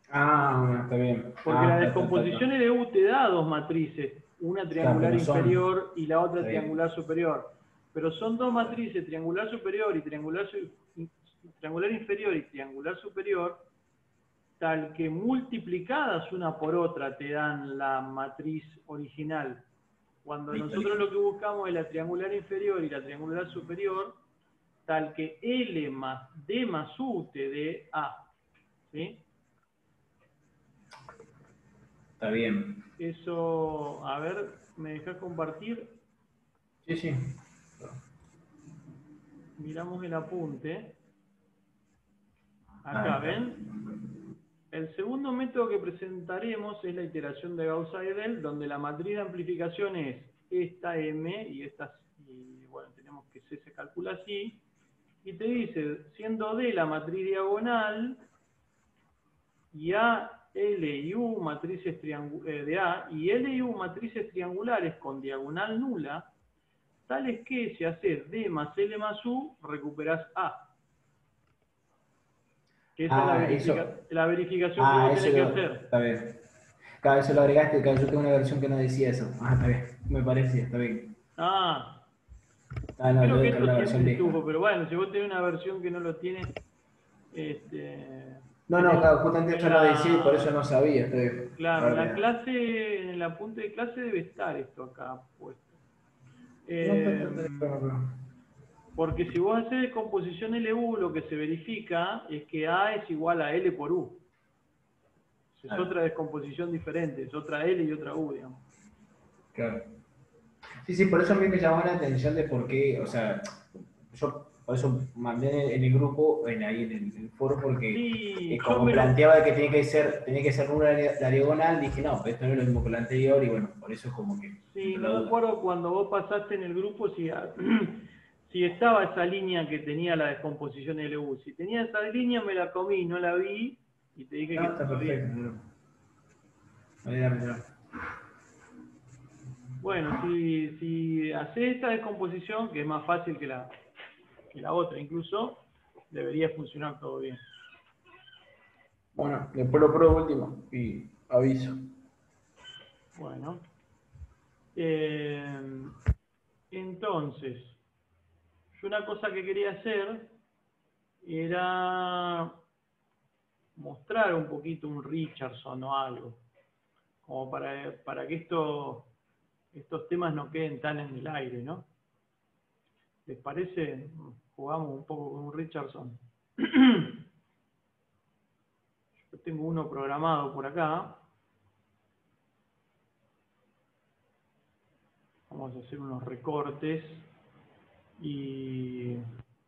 Está bien. Porque la descomposición LU te da dos matrices, una triangular inferior y la otra triangular superior. Pero son dos matrices, triangular superior y triangular inferior y triangular superior, tal que multiplicadas una por otra te dan la matriz original. Cuando Listo, nosotros lo que buscamos es la triangular inferior y la triangular superior, tal que L más D más U te dé A. ¿Sí? Está bien. Eso, a ver, ¿me dejas compartir? Sí, sí. Miramos el apunte. Ah, Acá, está. ¿ven? El segundo método que presentaremos es la iteración de Gauss-Seidel, donde la matriz de amplificación es esta M y esta, y bueno, tenemos que C se calcula así, y te dice, siendo D la matriz diagonal, y A, L y U matrices de A, y L y U matrices triangulares con diagonal nula, tales que si haces D más L más U, recuperás A. Que esa es Ah, eso. la verificación que Ah, vos eso tenés que lo. hacer. Está bien. Cada vez lo agregaste, claro, yo tengo una versión que no decía eso. Ah, está bien. Me parecía, está bien. Ah, Ah, no, yo creo que descargué esto una siempre versión estuvo, vieja. pero bueno, si vos tenés una versión que no lo tiene, No, no, tenés claro, justamente en esto no decía y por eso la, no sabía. Está bien. claro, en Ahora la ya. clase, en el apunte de clase debe estar esto acá puesto. No, está bien, claro. Porque si vos haces descomposición LU, lo que se verifica es que A es igual a L por U. Es Claro, otra descomposición diferente, es otra L y otra U, digamos. claro. Sí, sí, por eso a mí me llamó la atención de por qué, o sea, yo por eso mandé en el grupo, ahí en el foro, porque Sí, yo como me lo, planteaba que tenía que ser una la diagonal, dije, no, pero esto no es lo mismo que la anterior, y bueno, por eso es como que me sí, entró la no me duda. acuerdo cuando vos pasaste en el grupo si, si estaba esa línea que tenía la descomposición LU. Si tenía esa línea me la comí, no la vi y te dije que No, está estaba bien. perfecto. Mira, mira. Bueno, si haces esta descomposición, que es más fácil que la otra incluso, debería funcionar todo bien. Bueno, después lo pruebo último y aviso. Bueno, entonces, yo una cosa que quería hacer era mostrar un poquito un Richardson o algo, como para que estos temas no queden tan en el aire, ¿no? ¿Les parece? Jugamos un poco con un Richardson. Yo tengo uno programado por acá. Vamos a hacer unos recortes y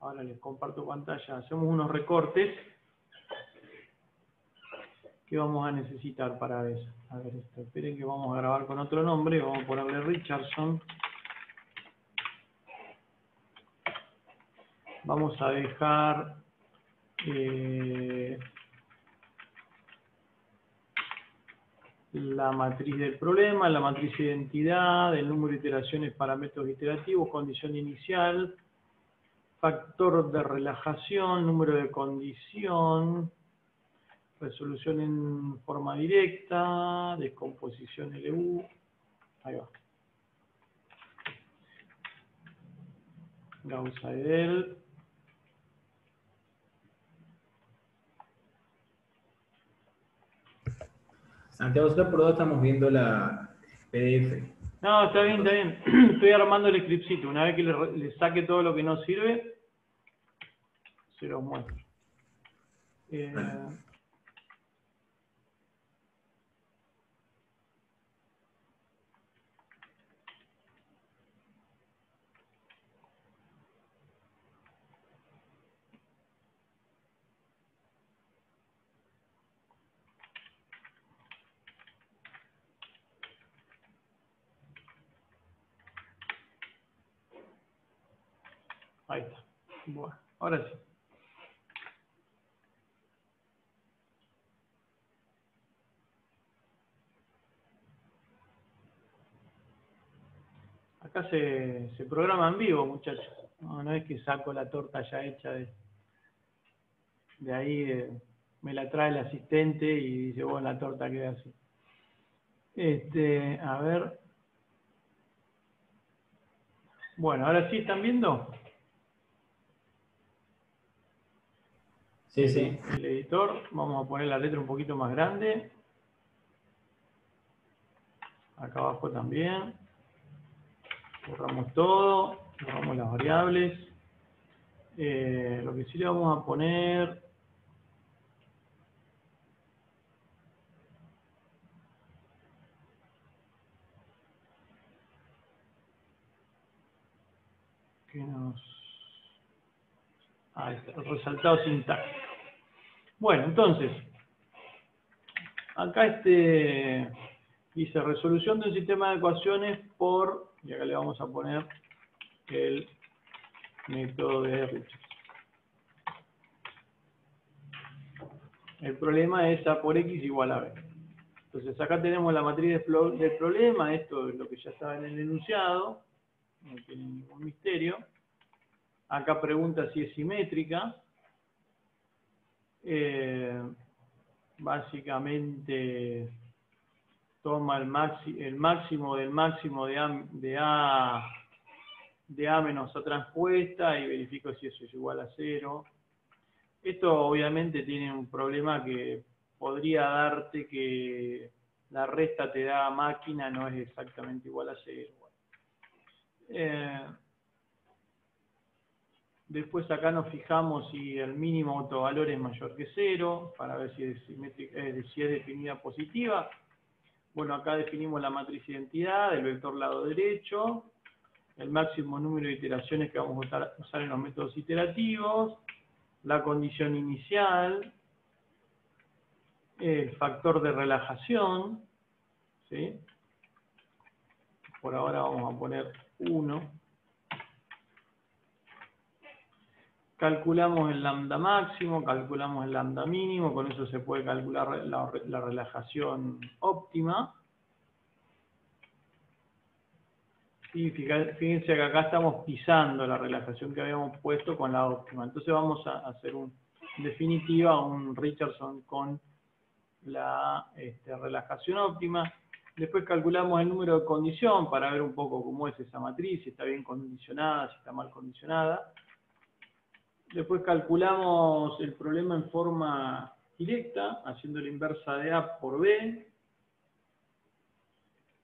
ahora les comparto pantalla. Hacemos unos recortes que vamos a necesitar para eso. A ver esto, esperen que vamos a grabar con otro nombre, vamos a ponerle Richardson. Vamos a dejar la matriz del problema, la matriz de identidad, el número de iteraciones, parámetros iterativos, condición inicial, factor de relajación, número de condición, resolución en forma directa, descomposición LU, ahí va. Gauss-Seidel. Santiago, nosotros por dos estamos viendo la PDF. No, está bien, está bien. Estoy armando el scriptcito. Una vez que le saque todo lo que no sirve, se los muestro. Ahí está. Bueno, ahora sí. Acá se programa en vivo, muchachos. No, no es que saco la torta ya hecha de ahí, me la trae el asistente y dice, bueno, la torta queda así. A ver. Bueno, ahora sí, ¿están viendo? Sí, sí. El editor, vamos a poner la letra un poquito más grande. Acá abajo también. Borramos todo, borramos las variables. Lo que sí le vamos a poner... que nos... Ahí está, el resultado sintáctico. Bueno, entonces, acá dice resolución de un sistema de ecuaciones por, y acá le vamos a poner el método de Richardson. El problema es A por X igual a B. Entonces acá tenemos la matriz del problema, esto es lo que ya estaba en el enunciado, no tiene ningún misterio. Acá pregunta si es simétrica. Básicamente toma el máximo del máximo de A menos A transpuesta y verifico si eso es igual a 0. Esto obviamente tiene un problema que podría darte que la resta te da máquina, no es exactamente igual a 0. Después acá nos fijamos si el mínimo autovalor es mayor que 0, para ver si es definida positiva. Bueno, acá definimos la matriz identidad, el vector lado derecho, el máximo número de iteraciones que vamos a usar en los métodos iterativos, la condición inicial, el factor de relajación, ¿sí? Por ahora vamos a poner 1. Calculamos el lambda máximo, calculamos el lambda mínimo, con eso se puede calcular la relajación óptima. Y fíjense que acá estamos pisando la relajación que habíamos puesto con la óptima. Entonces vamos a hacer en definitiva un Richardson con la relajación óptima. Después calculamos el número de condición para ver un poco cómo es esa matriz, si está bien condicionada, si está mal condicionada. Después calculamos el problema en forma directa, haciendo la inversa de A por B.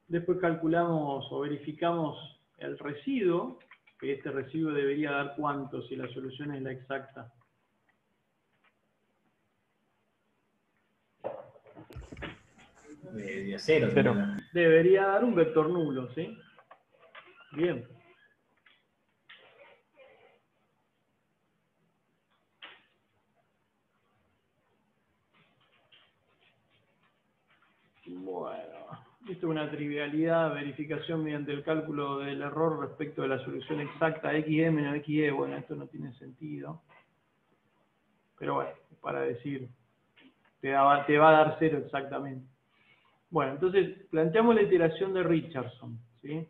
Después calculamos o verificamos el residuo, que este residuo debería dar cuánto si la solución es la exacta. De 0. Debería dar un vector nulo, ¿sí? Bien. Bueno, esto es una trivialidad, verificación mediante el cálculo del error respecto de la solución exacta XE menos XE. Bueno, esto no tiene sentido. Pero bueno, para decir, te va a dar 0 exactamente. Bueno, entonces planteamos la iteración de Richardson, ¿sí?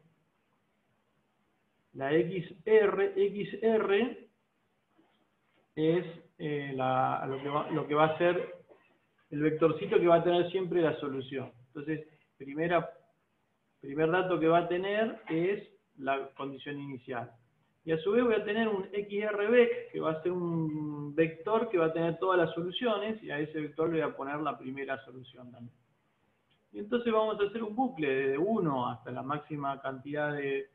La XR es lo que va a ser el vectorcito que va a tener siempre la solución. Entonces, primer dato que va a tener es la condición inicial. Y a su vez voy a tener un XRVec, que va a ser un vector que va a tener todas las soluciones, y a ese vector le voy a poner la primera solución también. Y entonces vamos a hacer un bucle desde 1 hasta la máxima cantidad de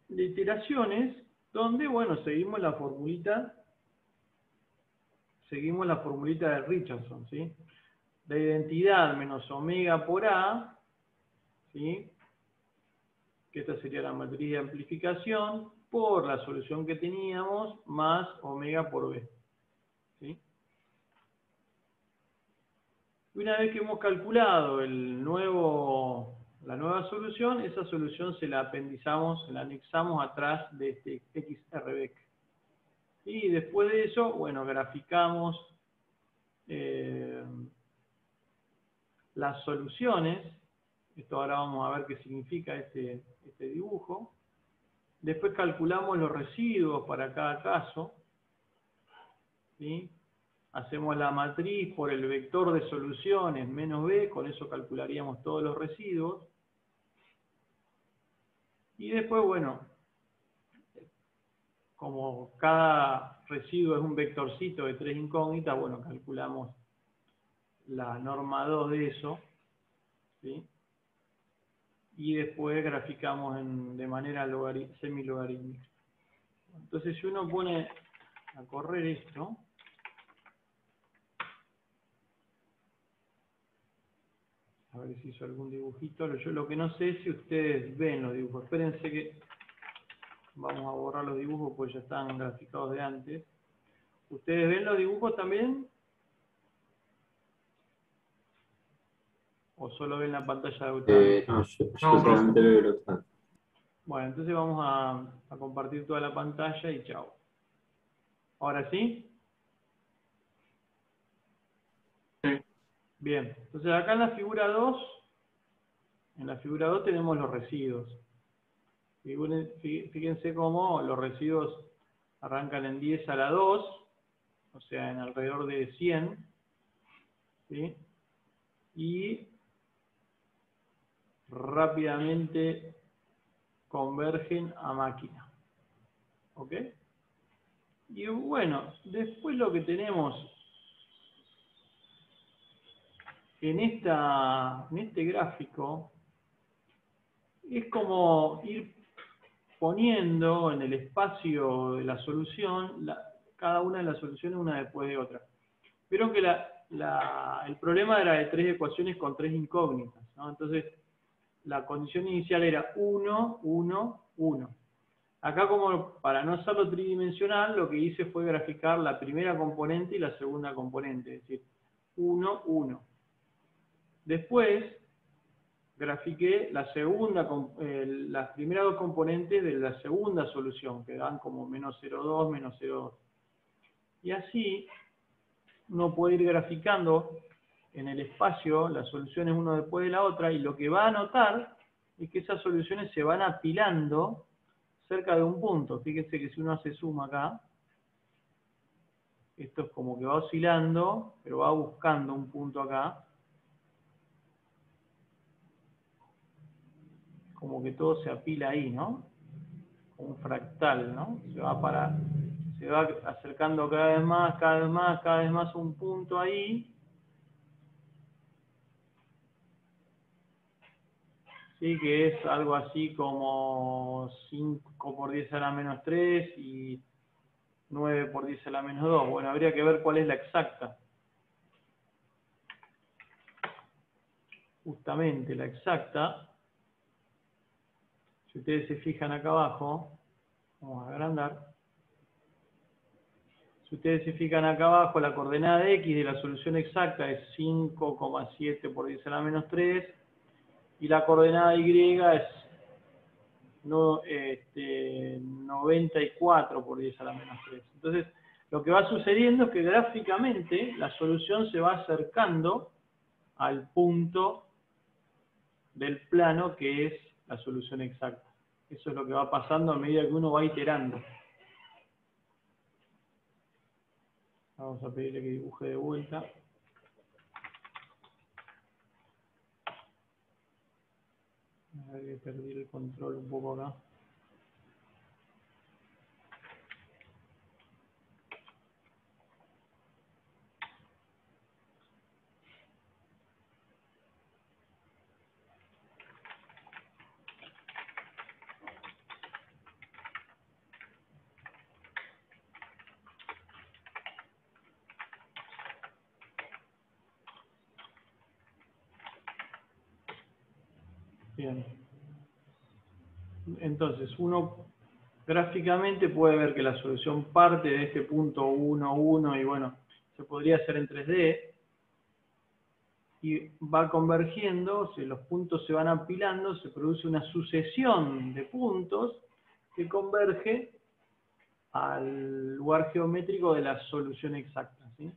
iteraciones, donde, bueno, seguimos la formulita de Richardson, ¿sí? La identidad menos omega por A, ¿sí? Que esta sería la matriz de amplificación, por la solución que teníamos, más omega por B, ¿sí? Una vez que hemos calculado la nueva solución, esa solución se la anexamos atrás de este XRVec. Y después de eso, bueno, graficamos las soluciones. Esto ahora vamos a ver qué significa este dibujo. Después calculamos los residuos para cada caso, ¿sí? Hacemos la matriz por el vector de soluciones menos B, con eso calcularíamos todos los residuos. Y después, bueno, como cada residuo es un vectorcito de 3 incógnitas, bueno, calculamos la norma 2 de eso, ¿sí? y después graficamos de manera semilogarítmica. Entonces, si uno pone a correr esto, a ver si hizo algún dibujito. Yo lo que no sé es si ustedes ven los dibujos. Espérense que vamos a borrar los dibujos porque ya están graficados de antes. ¿Ustedes ven los dibujos también? ¿O solo ven la pantalla de Outline? No, yo solamente veo el Outline. Bueno, entonces vamos a compartir toda la pantalla y chao. ¿Ahora sí? Sí. Bien, entonces acá en la figura 2, tenemos los residuos. Fíjense cómo los residuos arrancan en 10 a la 2, o sea, en alrededor de 100, ¿sí? Y rápidamente convergen a máquina. ¿Ok? Y bueno, después lo que tenemos en este gráfico es como ir poniendo en el espacio de la solución cada una de las soluciones una después de otra. Vieron que el problema era de 3 ecuaciones con 3 incógnitas, ¿no? Entonces, la condición inicial era 1, 1, 1. Acá, como para no hacerlo tridimensional, lo que hice fue graficar la primera componente y la segunda componente, es decir, 1, 1. Después, grafiqué las primeras dos componentes de la segunda solución, que dan como menos 0,2, menos 0,2. Y así, uno puede ir graficando en el espacio las soluciones una después de la otra, y lo que va a notar es que esas soluciones se van apilando cerca de un punto. Fíjense que si uno hace zoom acá, esto es como que va oscilando, pero va buscando un punto acá. Como que todo se apila ahí, ¿no? Como un fractal, ¿no? Se va acercando cada vez más, cada vez más, cada vez más un punto ahí. Sí, que es algo así como 5 por 10 a la menos 3 y 9 por 10 a la menos 2. Bueno, habría que ver cuál es la exacta. Justamente la exacta, si ustedes se fijan acá abajo, vamos a agrandar. Si ustedes se fijan acá abajo, la coordenada de X de la solución exacta es 5,7 por 10 a la menos 3. Y la coordenada Y es 94 por 10 a la menos 3. Entonces, lo que va sucediendo es que gráficamente la solución se va acercando al punto del plano que es la solución exacta. Eso es lo que va pasando a medida que uno va iterando. Vamos a pedirle que dibuje de vuelta. A ver que perdí el control un poco acá. Bien. Entonces, uno gráficamente puede ver que la solución parte de este punto 1, 1, y bueno, se podría hacer en 3D, y va convergiendo, si los puntos se van apilando, se produce una sucesión de puntos que converge al lugar geométrico de la solución exacta, ¿sí?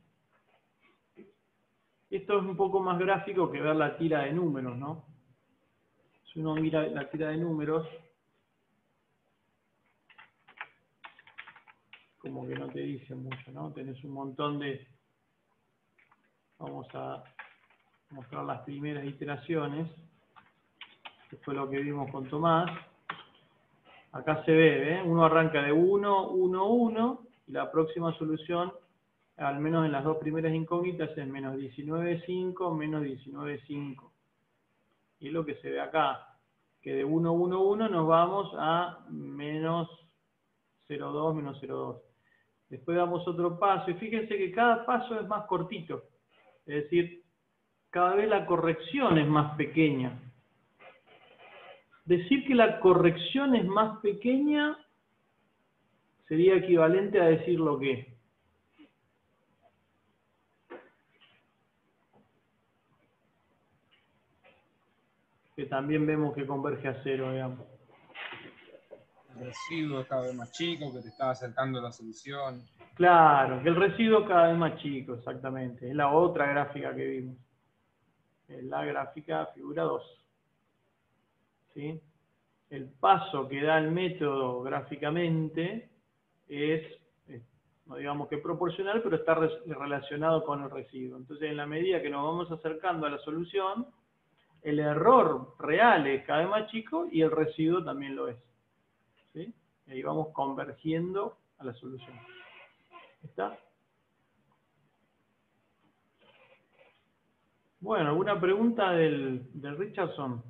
Esto es un poco más gráfico que ver la tira de números, ¿no? Si uno mira la tira de números, como que no te dice mucho, ¿no? Tenés un montón de... Vamos a mostrar las primeras iteraciones, que fue lo que vimos con Tomás. Acá se ve, ¿eh? Uno arranca de 1, 1, 1, y la próxima solución, al menos en las dos primeras incógnitas, es menos 19,5, menos 19,5. Y es lo que se ve acá, que de 1, 1, 1 nos vamos a menos 0,2, menos 0,2. Después damos otro paso, y fíjense que cada paso es más cortito. Es decir, cada vez la corrección es más pequeña. Decir que la corrección es más pequeña sería equivalente a decir lo que. Que también vemos que converge a cero, digamos. El residuo es cada vez más chico, que te está acercando a la solución. Claro, que el residuo es cada vez más chico, exactamente. Es la otra gráfica que vimos. Es la gráfica figura 2. ¿Sí? El paso que da el método gráficamente es, no digamos que proporcional, pero está relacionado con el residuo. Entonces, en la medida que nos vamos acercando a la solución, el error real es cada vez más chico y el residuo también lo es. ¿Sí? Y ahí vamos convergiendo a la solución. ¿Está? Bueno, ¿alguna pregunta del Richardson?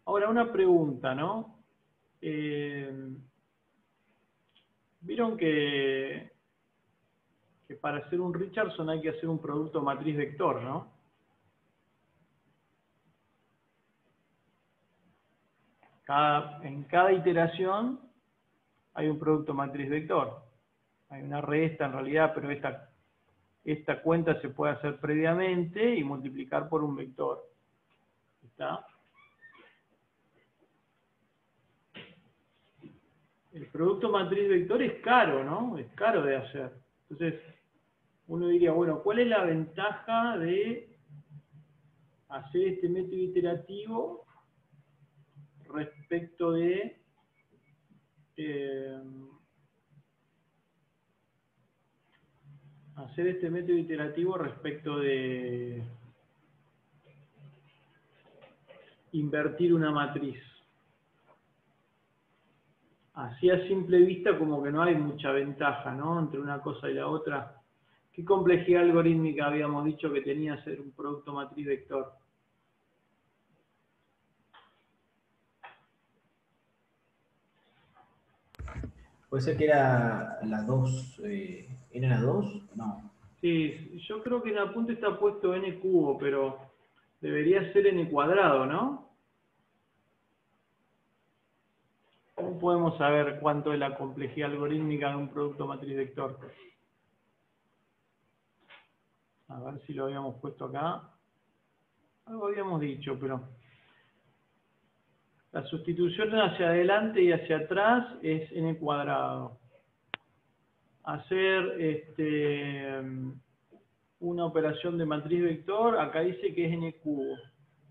Ahora, una pregunta, ¿no? Vieron que para hacer un Richardson hay que hacer un producto matriz vector, ¿no? En cada iteración hay un producto matriz vector. Hay una resta en realidad, pero esta cuenta se puede hacer previamente y multiplicar por un vector. ¿Está? El producto matriz vector es caro, ¿no? Es caro de hacer. Entonces, uno diría, bueno, ¿cuál es la ventaja de hacer este método iterativo respecto de invertir una matriz? Así a simple vista como que no hay mucha ventaja, ¿no? Entre una cosa y la otra. ¿Qué complejidad algorítmica habíamos dicho que tenía ser un producto matriz vector? Puede ser que era la 2. ¿Era la 2? No. Sí, yo creo que en apunte está puesto n cubo, pero debería ser n cuadrado, ¿no? ¿Cómo podemos saber cuánto es la complejidad algorítmica de un producto matriz vector? A ver si lo habíamos puesto acá. Algo habíamos dicho, pero la sustitución hacia adelante y hacia atrás es n cuadrado. Hacer una operación de matriz vector, acá dice que es n cubo.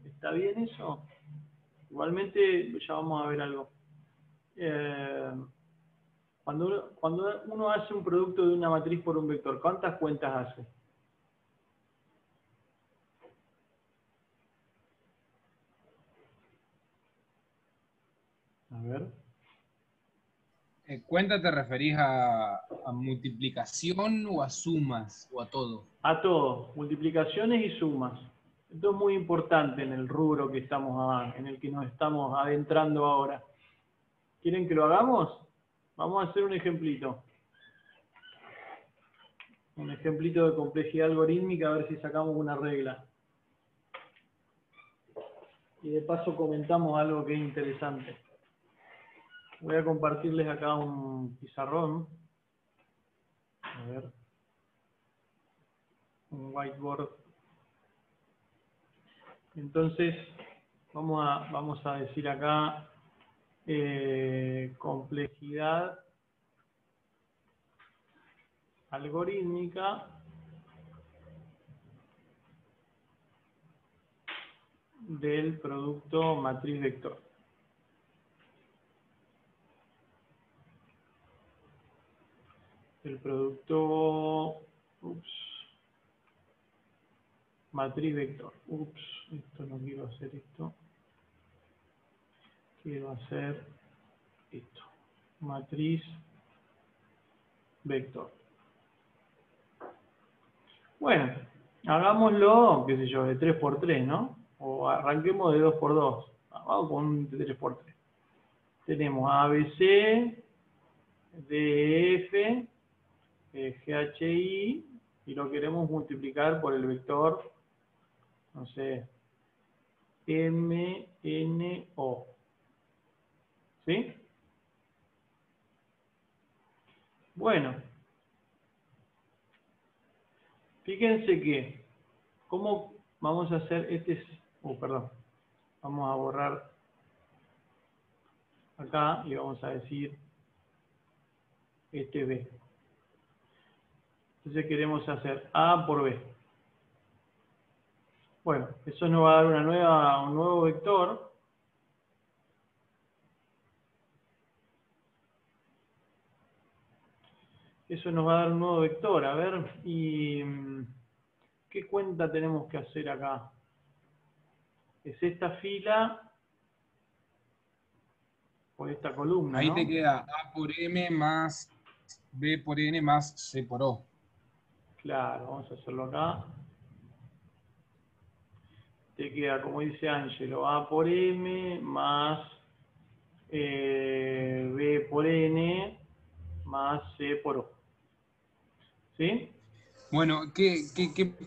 ¿Está bien eso? Igualmente ya vamos a ver algo. Cuando uno hace un producto de una matriz por un vector, ¿cuántas cuentas hace? A ver. ¿Cuenta te referís a multiplicación o a sumas o a todo? A todo, multiplicaciones y sumas. Esto es muy importante en el rubro en el que nos estamos adentrando ahora. ¿Quieren que lo hagamos? Vamos a hacer un ejemplito. Un ejemplito de complejidad algorítmica, a ver si sacamos una regla. Y de paso comentamos algo que es interesante. Voy a compartirles acá un pizarrón. A ver. Un whiteboard. Entonces, vamos a decir acá complejidad algorítmica del producto matriz vector. El producto matriz vector. Esto no quiero hacer esto. Quiero hacer esto. Matriz vector. Bueno, Hagámoslo, qué sé yo, de 3 por 3, ¿no? O arranquemos de 2 por 2. Vamos con un de 3 por 3. Tenemos ABC, DF, GHI, y lo queremos multiplicar por el vector, no sé, MNO. ¿Sí? Bueno, fíjense que, ¿cómo vamos a hacer perdón, vamos a borrar acá y vamos a decir este B. Entonces queremos hacer A por B. Bueno, eso nos va a dar un nuevo vector. Eso nos va a dar un nuevo vector. A ver, y ¿qué cuenta tenemos que hacer acá? Es esta fila por esta columna, Ahí ¿no? te queda A por M más B por N más C por O. Claro, vamos a hacerlo acá. Te queda, como dice Ángelo, A por M más B por N más C por O. ¿Sí? Bueno, ¿qué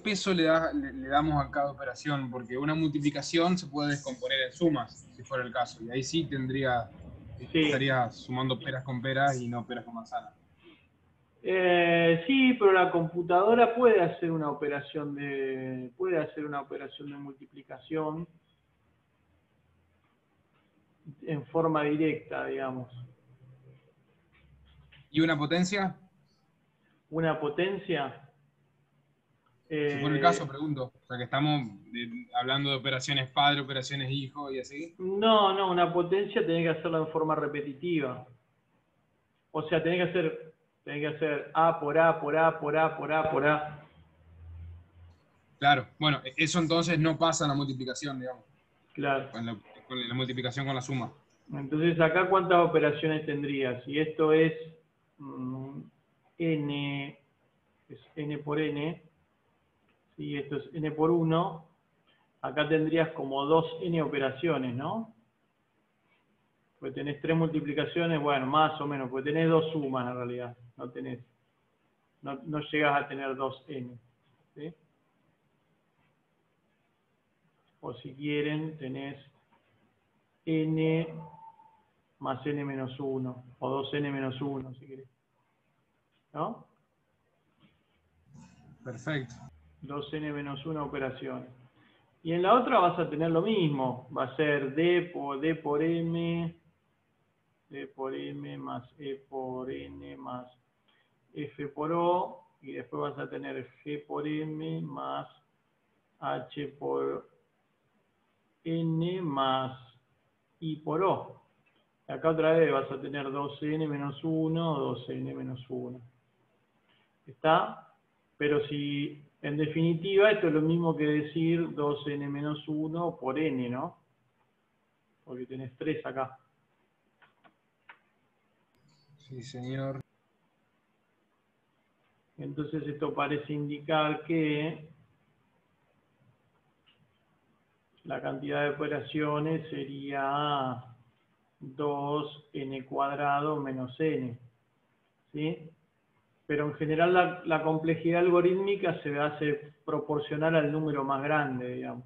peso le damos a cada operación? Porque una multiplicación se puede descomponer en sumas, si fuera el caso. Y ahí sí Sí. estaría sumando peras con peras y no peras con manzanas. Sí, pero la computadora puede hacer una operación de multiplicación en forma directa, digamos. ¿Y una potencia? Una potencia. Si fuera el caso, pregunto. O sea, que estamos hablando de operaciones padre, operaciones hijo y así. No, una potencia tenés que hacerla en forma repetitiva. O sea, tenés que hacer A por A por A por A por A por A. Claro, bueno, eso entonces no pasa en la multiplicación, digamos. Claro. Con la multiplicación con la suma. Entonces, acá cuántas operaciones tendrías. Si esto es N, es N por N, si esto es N por 1, acá tendrías como 2N operaciones, ¿no? Porque tenés 3 multiplicaciones, bueno, más o menos, porque tenés 2 sumas en realidad, no llegas a tener 2N, ¿sí? O si quieren, tenés N más N menos 1, o 2N menos 1, si querés, ¿no? Perfecto. 2N menos 1 operaciones. Y en la otra vas a tener lo mismo, va a ser D por M más E por N más F por O, y después vas a tener G por M más H por N más I por O. Acá otra vez vas a tener 2N menos 1, 2N menos 1. ¿Está? Pero si, en definitiva, esto es lo mismo que decir 2N menos 1 por N, ¿no? Porque tenés 3 acá. Sí, señor. Entonces esto parece indicar que la cantidad de operaciones sería 2n cuadrado menos n, ¿sí? Pero en general la complejidad algorítmica se hace proporcional al número más grande, digamos.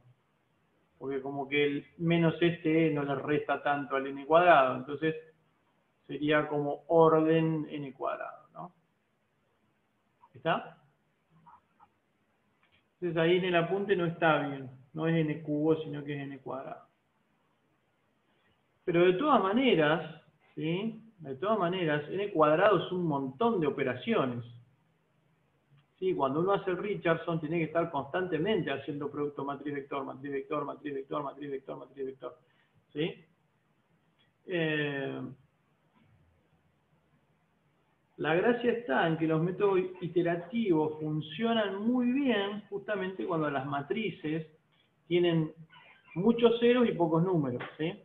Porque como que el menos este no le resta tanto al n cuadrado, entonces sería como orden n cuadrado, ¿no? ¿Está? Entonces ahí en el apunte no está bien, no es n cubo, sino que es n cuadrado. Pero de todas maneras, ¿sí? De todas maneras, n cuadrado es un montón de operaciones. ¿Sí? Cuando uno hace el Richardson, tiene que estar constantemente haciendo producto matriz-vector, matriz-vector, matriz-vector, matriz-vector, matriz-vector. ¿Sí? La gracia está en que los métodos iterativos funcionan muy bien justamente cuando las matrices tienen muchos ceros y pocos números, ¿sí?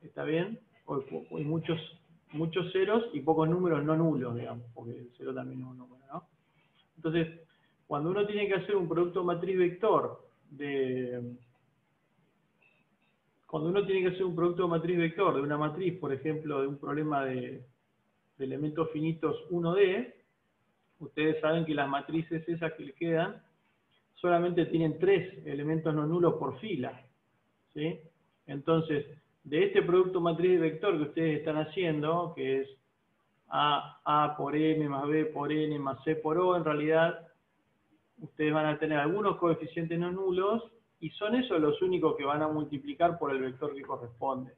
¿Está bien? O muchos ceros y pocos números no nulos, digamos, porque el cero también es un número, ¿no? Entonces, cuando uno tiene que hacer un producto matriz vector de una matriz, por ejemplo, de un problema de elementos finitos 1D, ustedes saben que las matrices esas que le quedan solamente tienen 3 elementos no nulos por fila, ¿sí? Entonces, de este producto matriz vector que ustedes están haciendo, que es A por M más B por N más C por O, en realidad ustedes van a tener algunos coeficientes no nulos y son esos los únicos que van a multiplicar por el vector que corresponde,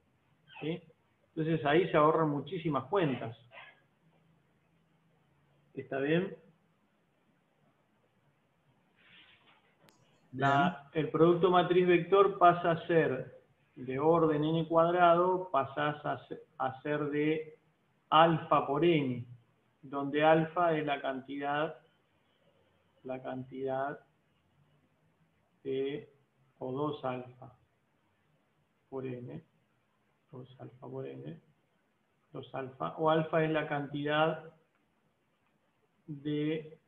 ¿sí? Entonces ahí se ahorran muchísimas cuentas. ¿Está bien? El producto matriz vector pasa a ser de orden n cuadrado, pasás a ser de alfa por n, donde alfa es la cantidad de, o 2 alfa por n, 2 alfa por n, 2 alfa, o alfa es la cantidad de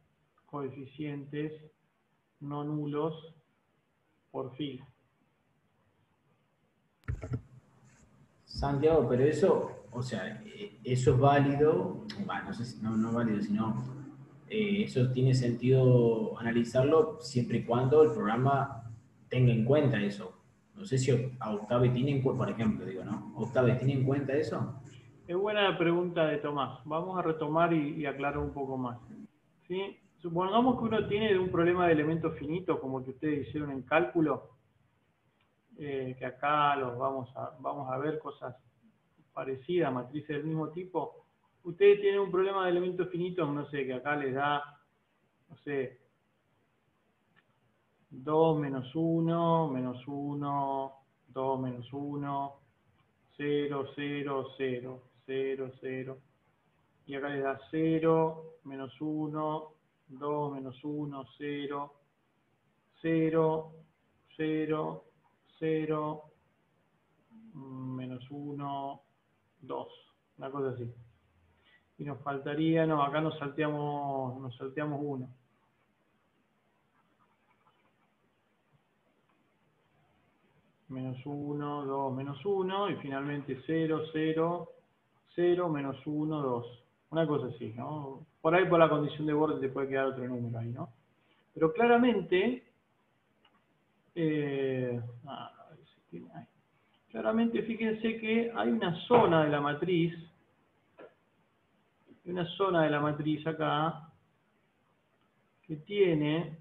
coeficientes no nulos por fila. Santiago, pero eso, o sea, eso es válido, bueno, no sé si no es válido, sino eso tiene sentido analizarlo siempre y cuando el programa tenga en cuenta eso. No sé si Octave tiene en cuenta, por ejemplo, digo, ¿no? ¿Octave tiene en cuenta eso? Es buena pregunta de Tomás. Vamos a retomar y aclarar un poco más. ¿Sí? Supongamos que uno tiene un problema de elementos finitos, como el que ustedes hicieron en cálculo, que acá vamos a ver cosas parecidas, matrices del mismo tipo. Ustedes tienen un problema de elementos finitos, no sé, que acá les da, no sé, 2 menos 1, menos 1, 2 menos 1, 0, 0, 0, 0, 0. Y acá les da 0, menos 1, 2 menos 1, 0, 0, 0, 0, menos 1, 2. Una cosa así. Y nos faltaría, no, acá nos salteamos 1. Menos 1, 2, menos 1, y finalmente 0, 0, 0, menos 1, 2. Una cosa así, ¿no? Por ahí por la condición de borde te puede quedar otro número ahí, ¿no? Pero claramente, claramente fíjense que hay una zona de la matriz, acá, que tiene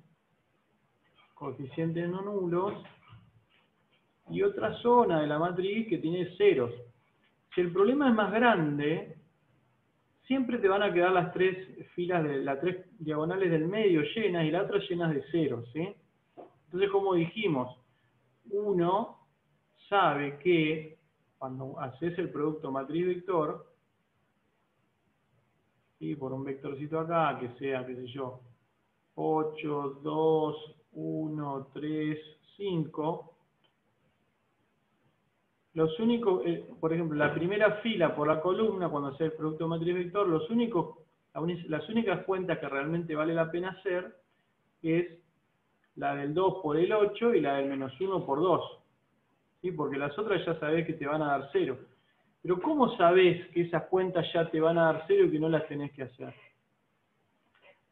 coeficientes no nulos, y otra zona de la matriz que tiene ceros. Si el problema es más grande, siempre te van a quedar las 3 filas, las 3 diagonales del medio llenas y las otras llenas de ceros, ¿sí? Entonces, como dijimos, uno sabe que cuando haces el producto matriz-vector, ¿sí? Por un vectorcito acá, que sea, qué sé yo, 8, 2, 1, 3, 5, los únicos, por ejemplo, la primera fila por la columna, cuando hace el producto matriz-vector, las únicas cuentas que realmente vale la pena hacer es la del 2 por el 8 y la del menos 1 por 2. ¿Sí? Porque las otras ya sabés que te van a dar 0. Pero ¿cómo sabés que esas cuentas ya te van a dar 0 y que no las tenés que hacer?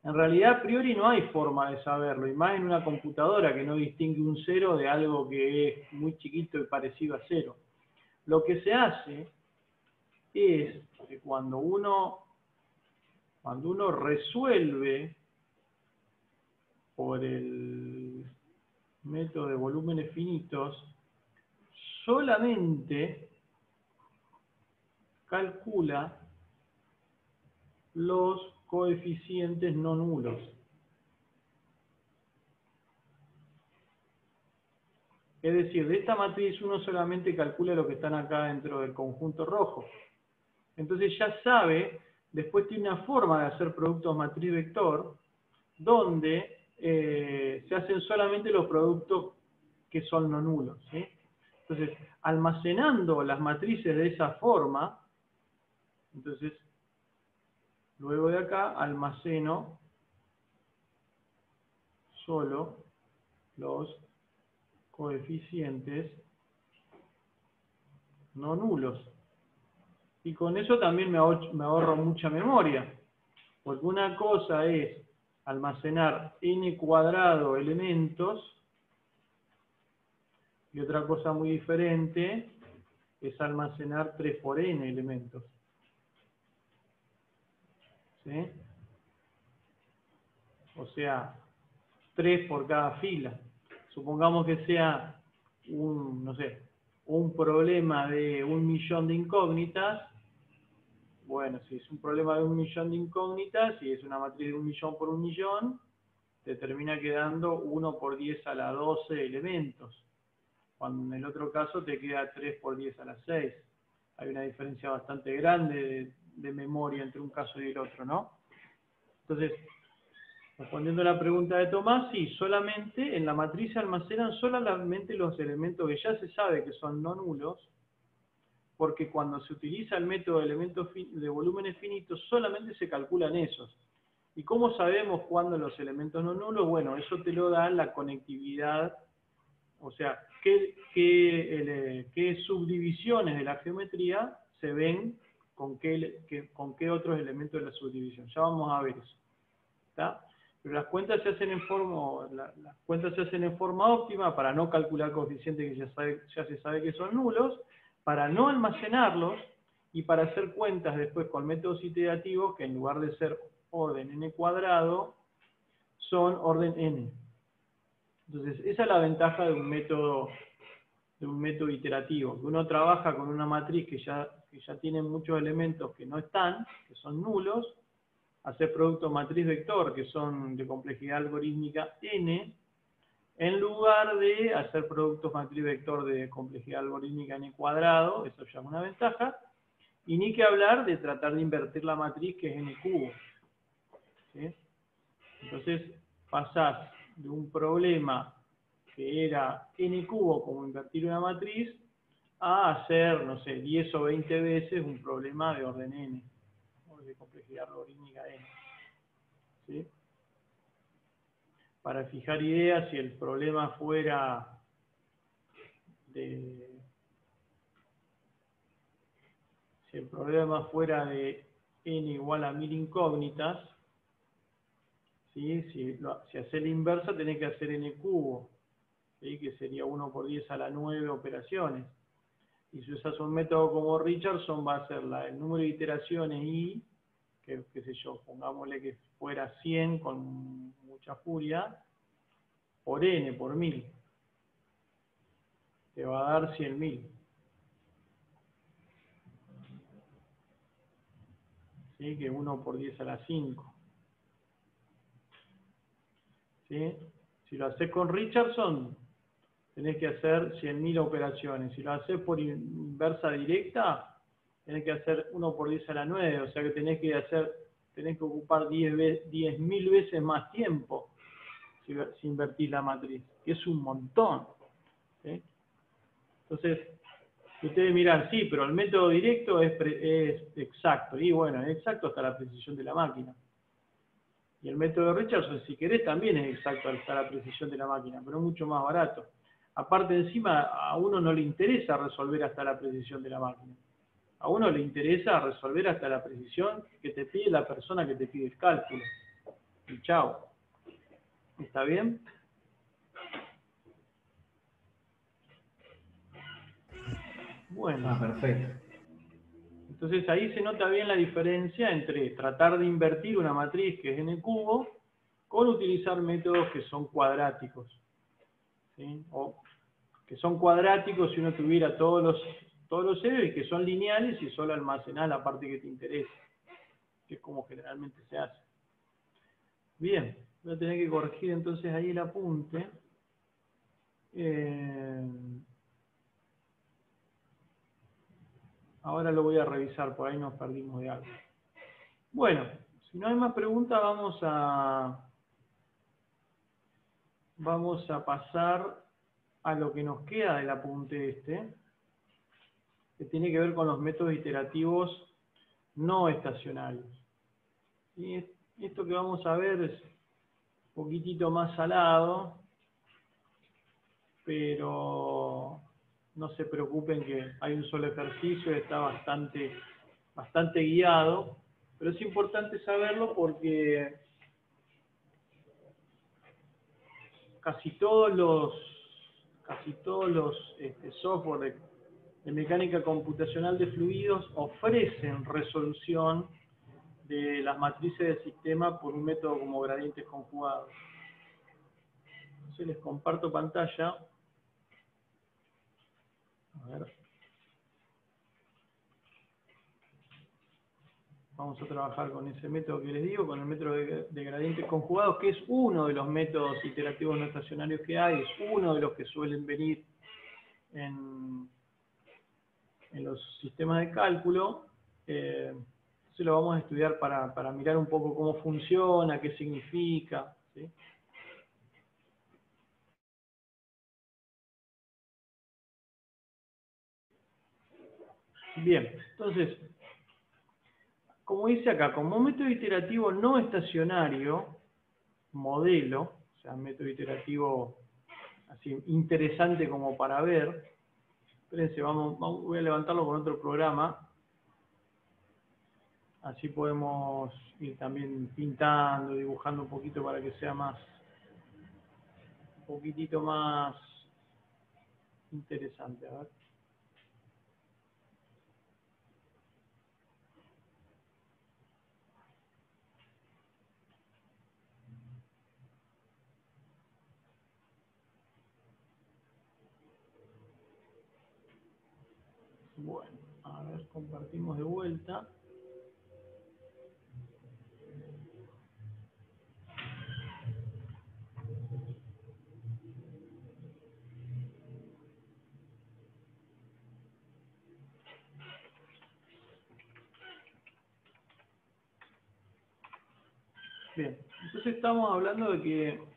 En realidad, a priori no hay forma de saberlo, y más en una computadora que no distingue un 0 de algo que es muy chiquito y parecido a 0. Lo que se hace es que cuando uno resuelve por el método de volúmenes finitos, solamente calcula los coeficientes no nulos. Es decir, de esta matriz uno solamente calcula lo que están acá dentro del conjunto rojo. Entonces ya sabe, después tiene una forma de hacer productos matriz-vector, donde se hacen solamente los productos que son no nulos, ¿sí? Entonces, almacenando las matrices de esa forma, entonces, luego de acá almaceno solo los coeficientes no nulos. Y con eso también me ahorro mucha memoria, porque una cosa es almacenar n cuadrado elementos y otra cosa muy diferente es almacenar 3 por n elementos. ¿Sí? O sea, 3 por cada fila. Supongamos que sea no sé, un problema de 1.000.000 de incógnitas. Bueno, si es un problema de 1.000.000 de incógnitas, si es una matriz de 1.000.000 por 1.000.000, te termina quedando 1 por 10 a la 12 elementos. Cuando en el otro caso te queda 3 por 10 a la 6. Hay una diferencia bastante grande de memoria entre un caso y el otro, ¿no? Entonces, respondiendo a la pregunta de Tomás, sí, solamente en la matriz se almacenan solamente los elementos que ya se sabe que son no nulos, porque cuando se utiliza el método de elementos de volúmenes finitos, solamente se calculan esos. ¿Y cómo sabemos cuándo los elementos no nulos? Bueno, eso te lo da la conectividad, o sea, qué subdivisiones de la geometría se ven con qué otros elementos de la subdivisión. Ya vamos a ver eso. ¿Está? Pero las cuentas se hacen en forma óptima para no calcular coeficientes que ya se sabe que son nulos, para no almacenarlos y para hacer cuentas después con métodos iterativos que en lugar de ser orden n cuadrado son orden n. Entonces, esa es la ventaja de un método iterativo, que uno trabaja con una matriz que ya tiene muchos elementos que no están, que son nulos, hacer productos matriz-vector, que son de complejidad algorítmica n, en lugar de hacer productos matriz-vector de complejidad algorítmica n cuadrado, eso ya es una ventaja, y ni que hablar de tratar de invertir la matriz, que es n cubo. ¿Sí? Entonces, pasás de un problema que era n cubo, como invertir una matriz, a hacer, no sé, 10 o 20 veces un problema de orden n, o de complejidad algorítmica n. ¿Sí? Para fijar ideas, si el problema fuera de n igual a 1000 incógnitas, ¿sí? Si haces la inversa, tenés que hacer n cubo, ¿sí? Que sería 1 por 10 a la 9 operaciones. Y si usas un método como Richardson, va a ser el número de iteraciones i, que qué sé yo, pongámosle que fuera 100 con mucha furia, por n, por 1000. Te va a dar 100.000. ¿Sí? Que 1 por 10 a la 5. ¿Sí? Si lo haces con Richardson, tenés que hacer 100.000 operaciones. Si lo haces por inversa directa, tenés que hacer 1 por 10 a la 9. O sea que tenés que ocupar 10.000 veces más tiempo si invertís la matriz. Que es un montón. ¿Sí? Entonces, ustedes miran, sí, pero el método directo es exacto. Y bueno, es exacto hasta la precisión de la máquina. Y el método de Richardson, si querés, también es exacto hasta la precisión de la máquina, pero es mucho más barato. Aparte, encima, a uno no le interesa resolver hasta la precisión de la máquina. A uno le interesa resolver hasta la precisión que te pide la persona que te pide el cálculo. Y chao. ¿Está bien? Bueno. Perfecto. Entonces ahí se nota bien la diferencia entre tratar de invertir una matriz que es n cubo con utilizar métodos que son cuadráticos. ¿Sí? O que son cuadráticos si uno tuviera todos los ceros y que son lineales y solo almacenar la parte que te interesa, que es como generalmente se hace. Bien, voy a tener que corregir entonces ahí el apunte. Ahora lo voy a revisar, por ahí nos perdimos de algo. Bueno, si no hay más preguntas, vamos a pasar a lo que nos queda del apunte que tiene que ver con los métodos iterativos no estacionarios. Y esto que vamos a ver poquitito más salado, pero no se preocupen que hay un solo ejercicio y está bastante guiado, pero es importante saberlo porque casi todos los software de mecánica computacional de fluidos ofrecen resolución de las matrices del sistema por un método como gradientes conjugados. Entonces les comparto pantalla. A ver. Vamos a trabajar con ese método que les digo, con el método de gradientes conjugados, que es uno de los métodos iterativos no estacionarios que hay, es uno de los que suelen venir en los sistemas de cálculo. Entonces lo vamos a estudiar para mirar un poco cómo funciona, qué significa, ¿sí? Bien, entonces, como dice acá, como método iterativo no estacionario, modelo, o sea, método iterativo así interesante como para ver. Espérense, voy a levantarlo con otro programa. Así podemos ir también pintando, dibujando un poquito para que sea un poquitito más interesante. A ver. Bueno, a ver, compartimos de vuelta. Bien, entonces estamos hablando de que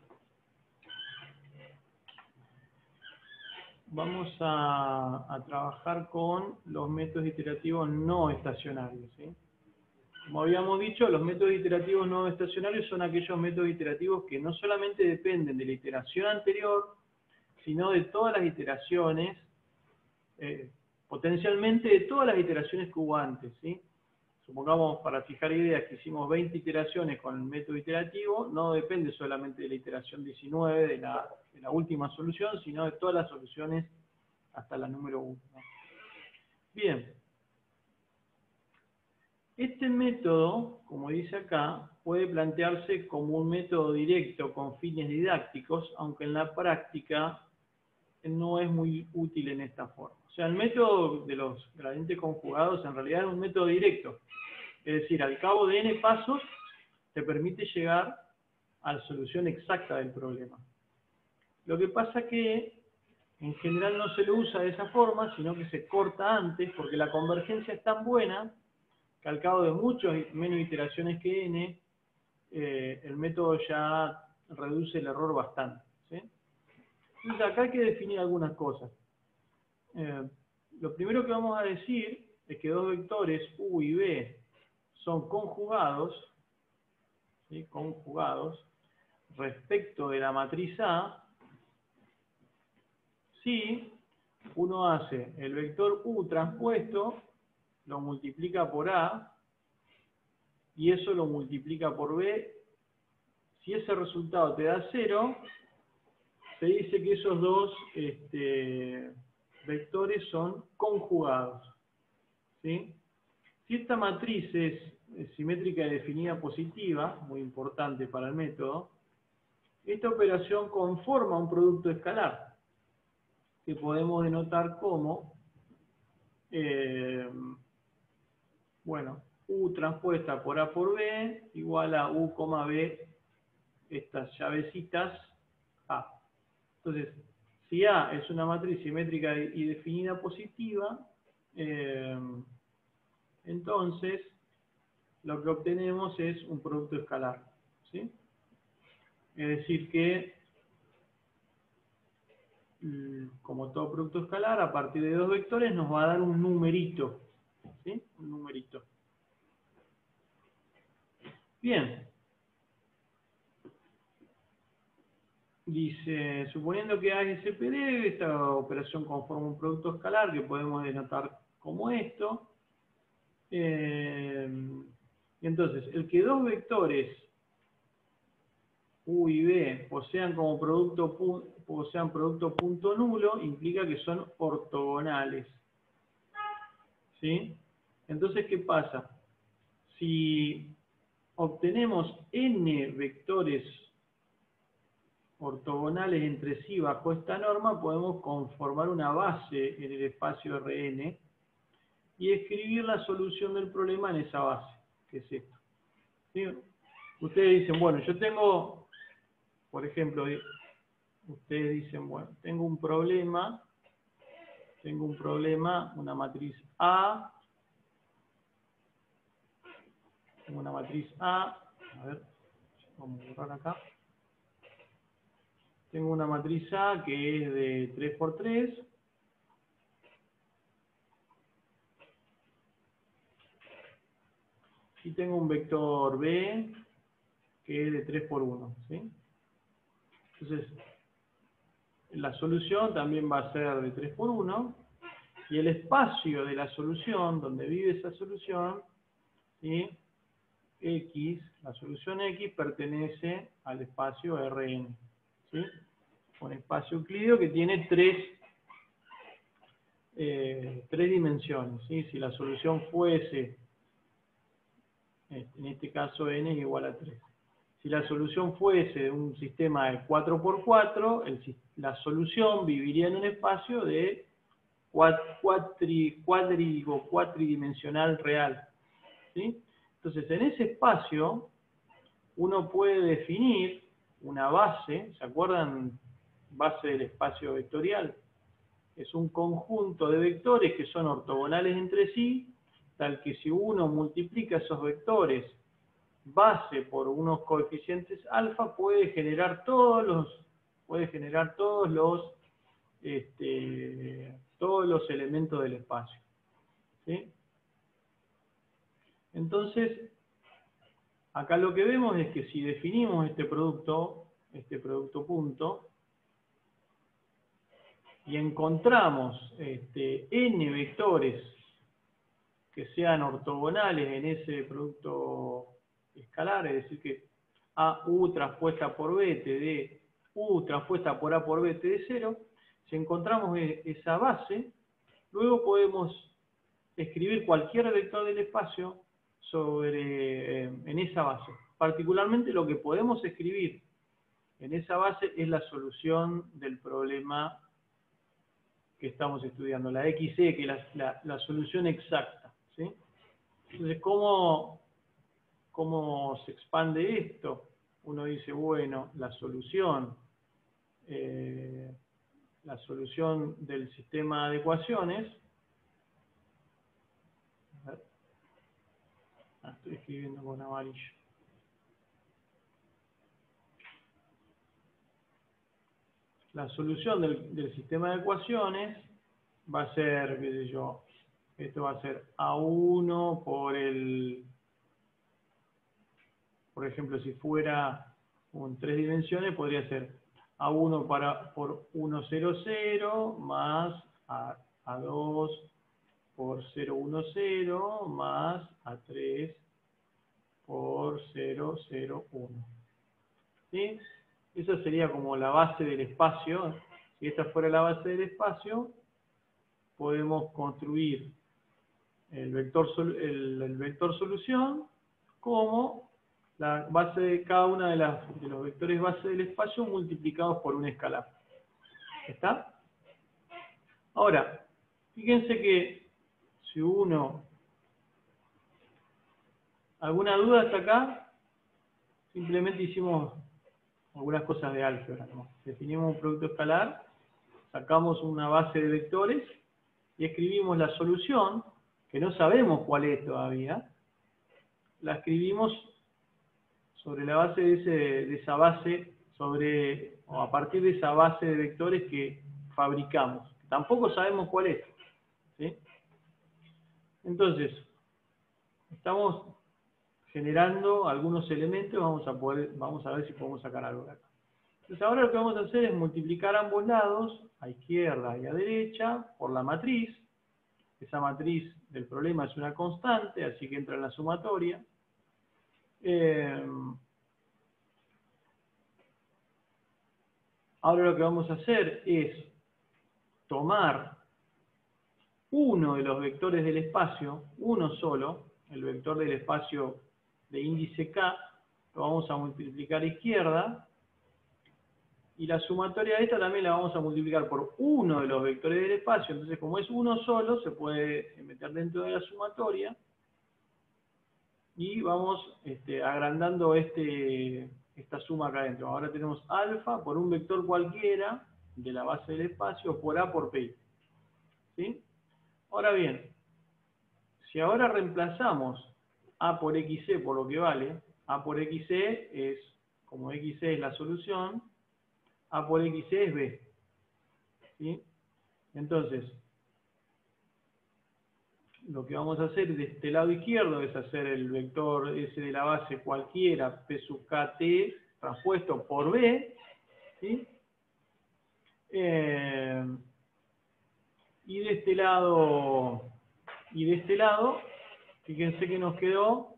vamos a trabajar con los métodos iterativos no estacionarios, ¿sí? Como habíamos dicho, los métodos iterativos no estacionarios son aquellos métodos iterativos que no solamente dependen de la iteración anterior, sino de todas las iteraciones, potencialmente de todas las iteraciones que hubo antes, ¿sí? Supongamos, para fijar ideas, que hicimos 20 iteraciones con el método iterativo, no depende solamente de la iteración 19, de la última solución, sino de todas las soluciones hasta la número 1, ¿no? Bien. Este método, como dice acá, puede plantearse como un método directo con fines didácticos, aunque en la práctica no es muy útil en esta forma. O sea, el método de los gradientes conjugados en realidad es un método directo. Es decir, al cabo de n pasos te permite llegar a la solución exacta del problema. Lo que pasa que en general no se lo usa de esa forma, sino que se corta antes, porque la convergencia es tan buena que al cabo de muchas menos iteraciones que n, el método ya reduce el error bastante, ¿sí? Entonces acá hay que definir algunas cosas. Lo primero que vamos a decir es que dos vectores u y b son conjugados, ¿sí? Conjugados respecto de la matriz A si uno hace el vector u transpuesto, lo multiplica por A y eso lo multiplica por B. Si ese resultado te da 0, se dice que esos dos vectores son conjugados, ¿sí? Si esta matriz es simétrica y definida positiva, muy importante para el método, esta operación conforma un producto escalar, que podemos denotar como, bueno, U transpuesta por A por B igual a U, B, estas llavecitas A. Entonces, si A es una matriz simétrica y definida positiva, entonces lo que obtenemos es un producto escalar, ¿sí? Es decir que, como todo producto escalar, a partir de dos vectores nos va a dar un numerito, ¿sí? Un numerito. Bien. dice, suponiendo que A es SPD, esta operación conforma un producto escalar que podemos denotar como esto. Entonces, el que dos vectores U y B posean producto punto nulo implica que son ortogonales. ¿Sí? Entonces, ¿qué pasa? Si obtenemos n vectores ortogonales entre sí bajo esta norma, podemos conformar una base en el espacio Rn y escribir la solución del problema en esa base, que es esto. ¿Sí? Ustedes dicen, bueno, yo tengo, por ejemplo, ustedes dicen, bueno, tengo un problema, una matriz A, a ver, vamos a borrar acá. Tengo una matriz A que es de 3 por 3. Y tengo un vector B que es de 3 por 1. ¿Sí? Entonces, la solución también va a ser de 3 por 1. Y el espacio de la solución, donde vive esa solución, ¿sí? X, la solución X pertenece al espacio Rn. ¿Sí? Un espacio euclídeo que tiene tres dimensiones. ¿Sí? Si la solución fuese, en este caso n es igual a 3. Si la solución fuese de un sistema de 4 por 4, la solución viviría en un espacio de cuatridimensional real. ¿Sí? Entonces, en ese espacio, uno puede definir una base, ¿se acuerdan? Base del espacio vectorial. Es un conjunto de vectores que son ortogonales entre sí, tal que si uno multiplica esos vectores base por unos coeficientes alfa, puede generar todos los elementos del espacio. ¿Sí? Entonces, acá lo que vemos es que si definimos este producto punto, y encontramos n vectores que sean ortogonales en ese producto escalar, es decir, que AU transpuesta por B te dé U transpuesta por A por B te dé 0, si encontramos esa base, luego podemos escribir cualquier vector del espacio en esa base. Particularmente lo que podemos escribir en esa base es la solución del problema que estamos estudiando, la XE, que es la solución exacta. ¿Sí? Entonces, ¿cómo se expande esto? Uno dice, bueno, la solución del sistema de ecuaciones, estoy escribiendo con amarillo. La solución del sistema de ecuaciones va a ser, qué sé yo, esto va a ser A1 por ejemplo, si fuera en 3 dimensiones, podría ser A1 por 1, 0, 0, más A2 por 0, 1, 0, más A3 por 0, 0, 1. ¿Sí? Esa sería como la base del espacio. Si esta fuera la base del espacio, podemos construir el vector solución como la base de cada una de los vectores base del espacio multiplicados por un escalar. ¿Está? Ahora, fíjense que si ¿alguna duda hasta acá? Simplemente hicimos algunas cosas de álgebra, ¿no? Definimos un producto escalar, sacamos una base de vectores y escribimos la solución, que no sabemos cuál es todavía, la escribimos sobre la base de esa base, o a partir de esa base de vectores que fabricamos. Tampoco sabemos cuál es. ¿Sí? Entonces, estamos generando algunos elementos, vamos a ver si podemos sacar algo de acá. Entonces ahora lo que vamos a hacer es multiplicar ambos lados, a izquierda y a derecha, por la matriz. Esa matriz del problema es una constante, así que entra en la sumatoria. Ahora lo que vamos a hacer es tomar uno de los vectores del espacio, uno solo, el vector del espacio de índice K, lo vamos a multiplicar a izquierda, y la sumatoria de esta también la vamos a multiplicar por uno de los vectores del espacio. Entonces, como es uno solo, se puede meter dentro de la sumatoria, y vamos agrandando esta suma acá adentro. Ahora tenemos alfa por un vector cualquiera de la base del espacio por A por Pi. ¿Sí? Ahora bien, si ahora reemplazamos A por XC por lo que vale, A por XC es, como XC es la solución, A por XC es B. ¿Sí? Entonces, lo que vamos a hacer de este lado izquierdo es hacer el vector S de la base cualquiera, P sub KT, transpuesto por B. ¿Sí? Y de este lado, fíjense que nos quedó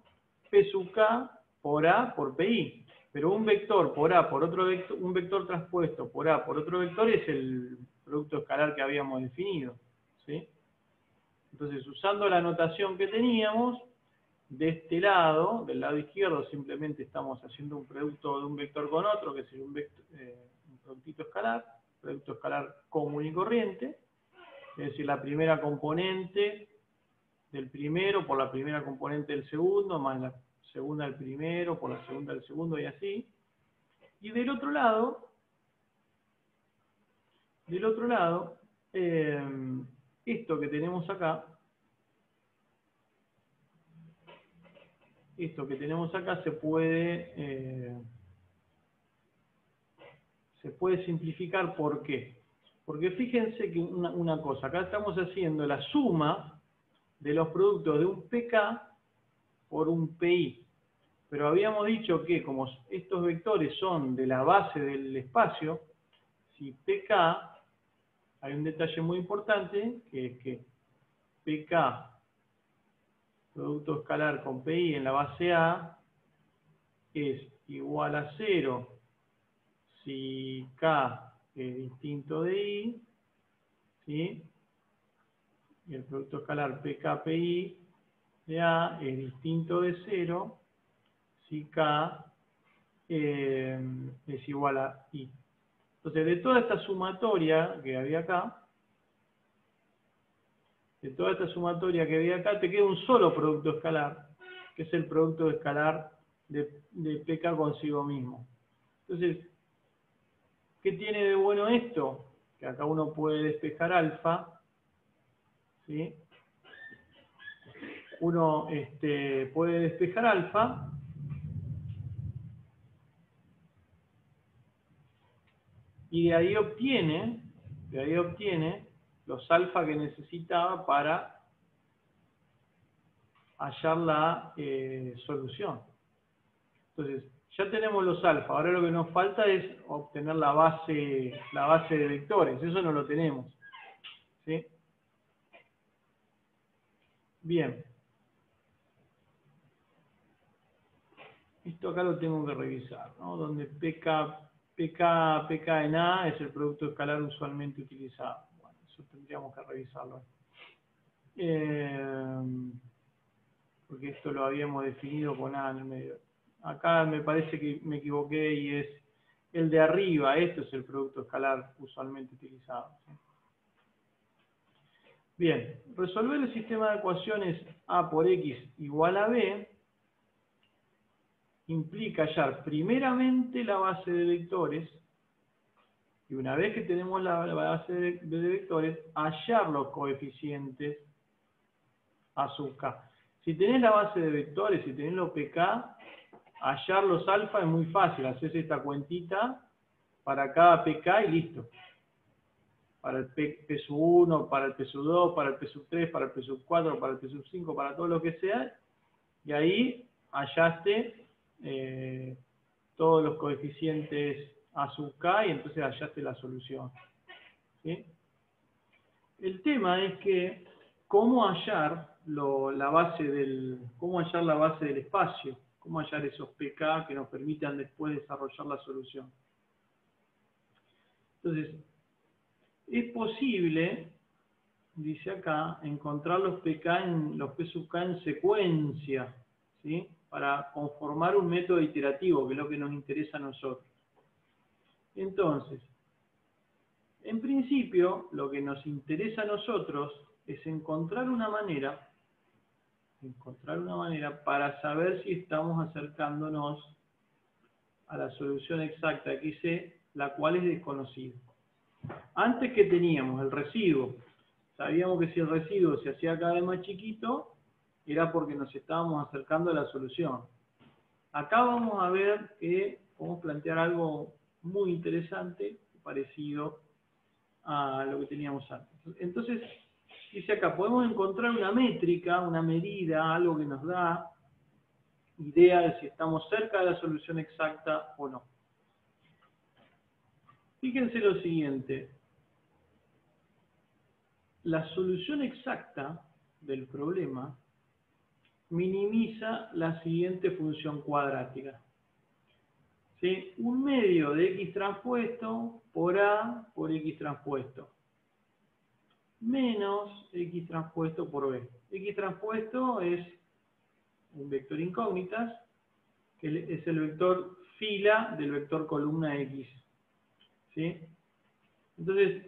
P sub K por A por PI. Pero un vector por A por otro vector, un vector transpuesto por A por otro vector es el producto escalar que habíamos definido. ¿Sí? Entonces, usando la notación que teníamos, de este lado, del lado izquierdo, simplemente estamos haciendo un producto de un vector con otro, que sería un productito escalar, producto escalar común y corriente. Es decir, la primera componente del primero por la primera componente del segundo, más la segunda del primero por la segunda del segundo, y así. Y del otro lado, esto que tenemos acá, se puede simplificar. ¿Por qué? Porque fíjense que una cosa, acá estamos haciendo la suma de los productos de un PK por un PI. Pero habíamos dicho que como estos vectores son de la base del espacio, si PK, hay un detalle muy importante, que es que PK, producto escalar con PI en la base A, es igual a 0 si K es distinto de I, ¿sí? Y el producto escalar PK-PI de A es distinto de 0 si K es igual a I. Entonces, de toda esta sumatoria que había acá, te queda un solo producto escalar, que es el producto escalar de PK consigo mismo. Entonces, ¿qué tiene de bueno esto? Que acá uno puede despejar alfa, ¿sí? Uno puede despejar alfa, y de ahí obtiene los alfa que necesitaba para hallar la solución. Entonces, ya tenemos los alfa, ahora lo que nos falta es obtener la base de vectores, eso no lo tenemos. ¿Sí? Bien. Esto acá lo tengo que revisar, ¿no? Donde PK en A es el producto escalar usualmente utilizado. Bueno, eso tendríamos que revisarlo. Porque esto lo habíamos definido con A en el medio. Acá me parece que me equivoqué y es el de arriba. Esto es el producto escalar usualmente utilizado. ¿Sí? Bien, resolver el sistema de ecuaciones A por X igual a B implica hallar primeramente la base de vectores, y una vez que tenemos la base de vectores, hallar los coeficientes A sub K. Si tenés la base de vectores, si tenés los PK, hallar los alfa es muy fácil. Haces esta cuentita para cada PK y listo. Para el P sub 1, para el P sub 2, para el P sub 3, para el P sub 4, para el P sub 5, para todo lo que sea, y ahí hallaste todos los coeficientes A sub k y entonces hallaste la solución. ¿Sí? El tema es que cómo hallar la base del espacio, cómo hallar esos pk que nos permitan después desarrollar la solución. Entonces, es posible, dice acá, encontrar los p sub k en secuencia, ¿sí? Para conformar un método iterativo, que es lo que nos interesa a nosotros. Entonces, en principio, lo que nos interesa a nosotros es encontrar una manera para saber si estamos acercándonos a la solución exacta XC, la cual es desconocida. Antes que teníamos el residuo, sabíamos que si el residuo se hacía cada vez más chiquito, era porque nos estábamos acercando a la solución. Acá vamos a ver que podemos plantear algo muy interesante, parecido a lo que teníamos antes. Entonces, dice acá, podemos encontrar una métrica, una medida, algo que nos da idea de si estamos cerca de la solución exacta o no. Fíjense lo siguiente. La solución exacta del problema minimiza la siguiente función cuadrática. ¿Sí? Un medio de x transpuesto por a por x transpuesto menos x transpuesto por b. X transpuesto es un vector incógnitas, que es el vector fila del vector columna x. ¿Sí? Entonces,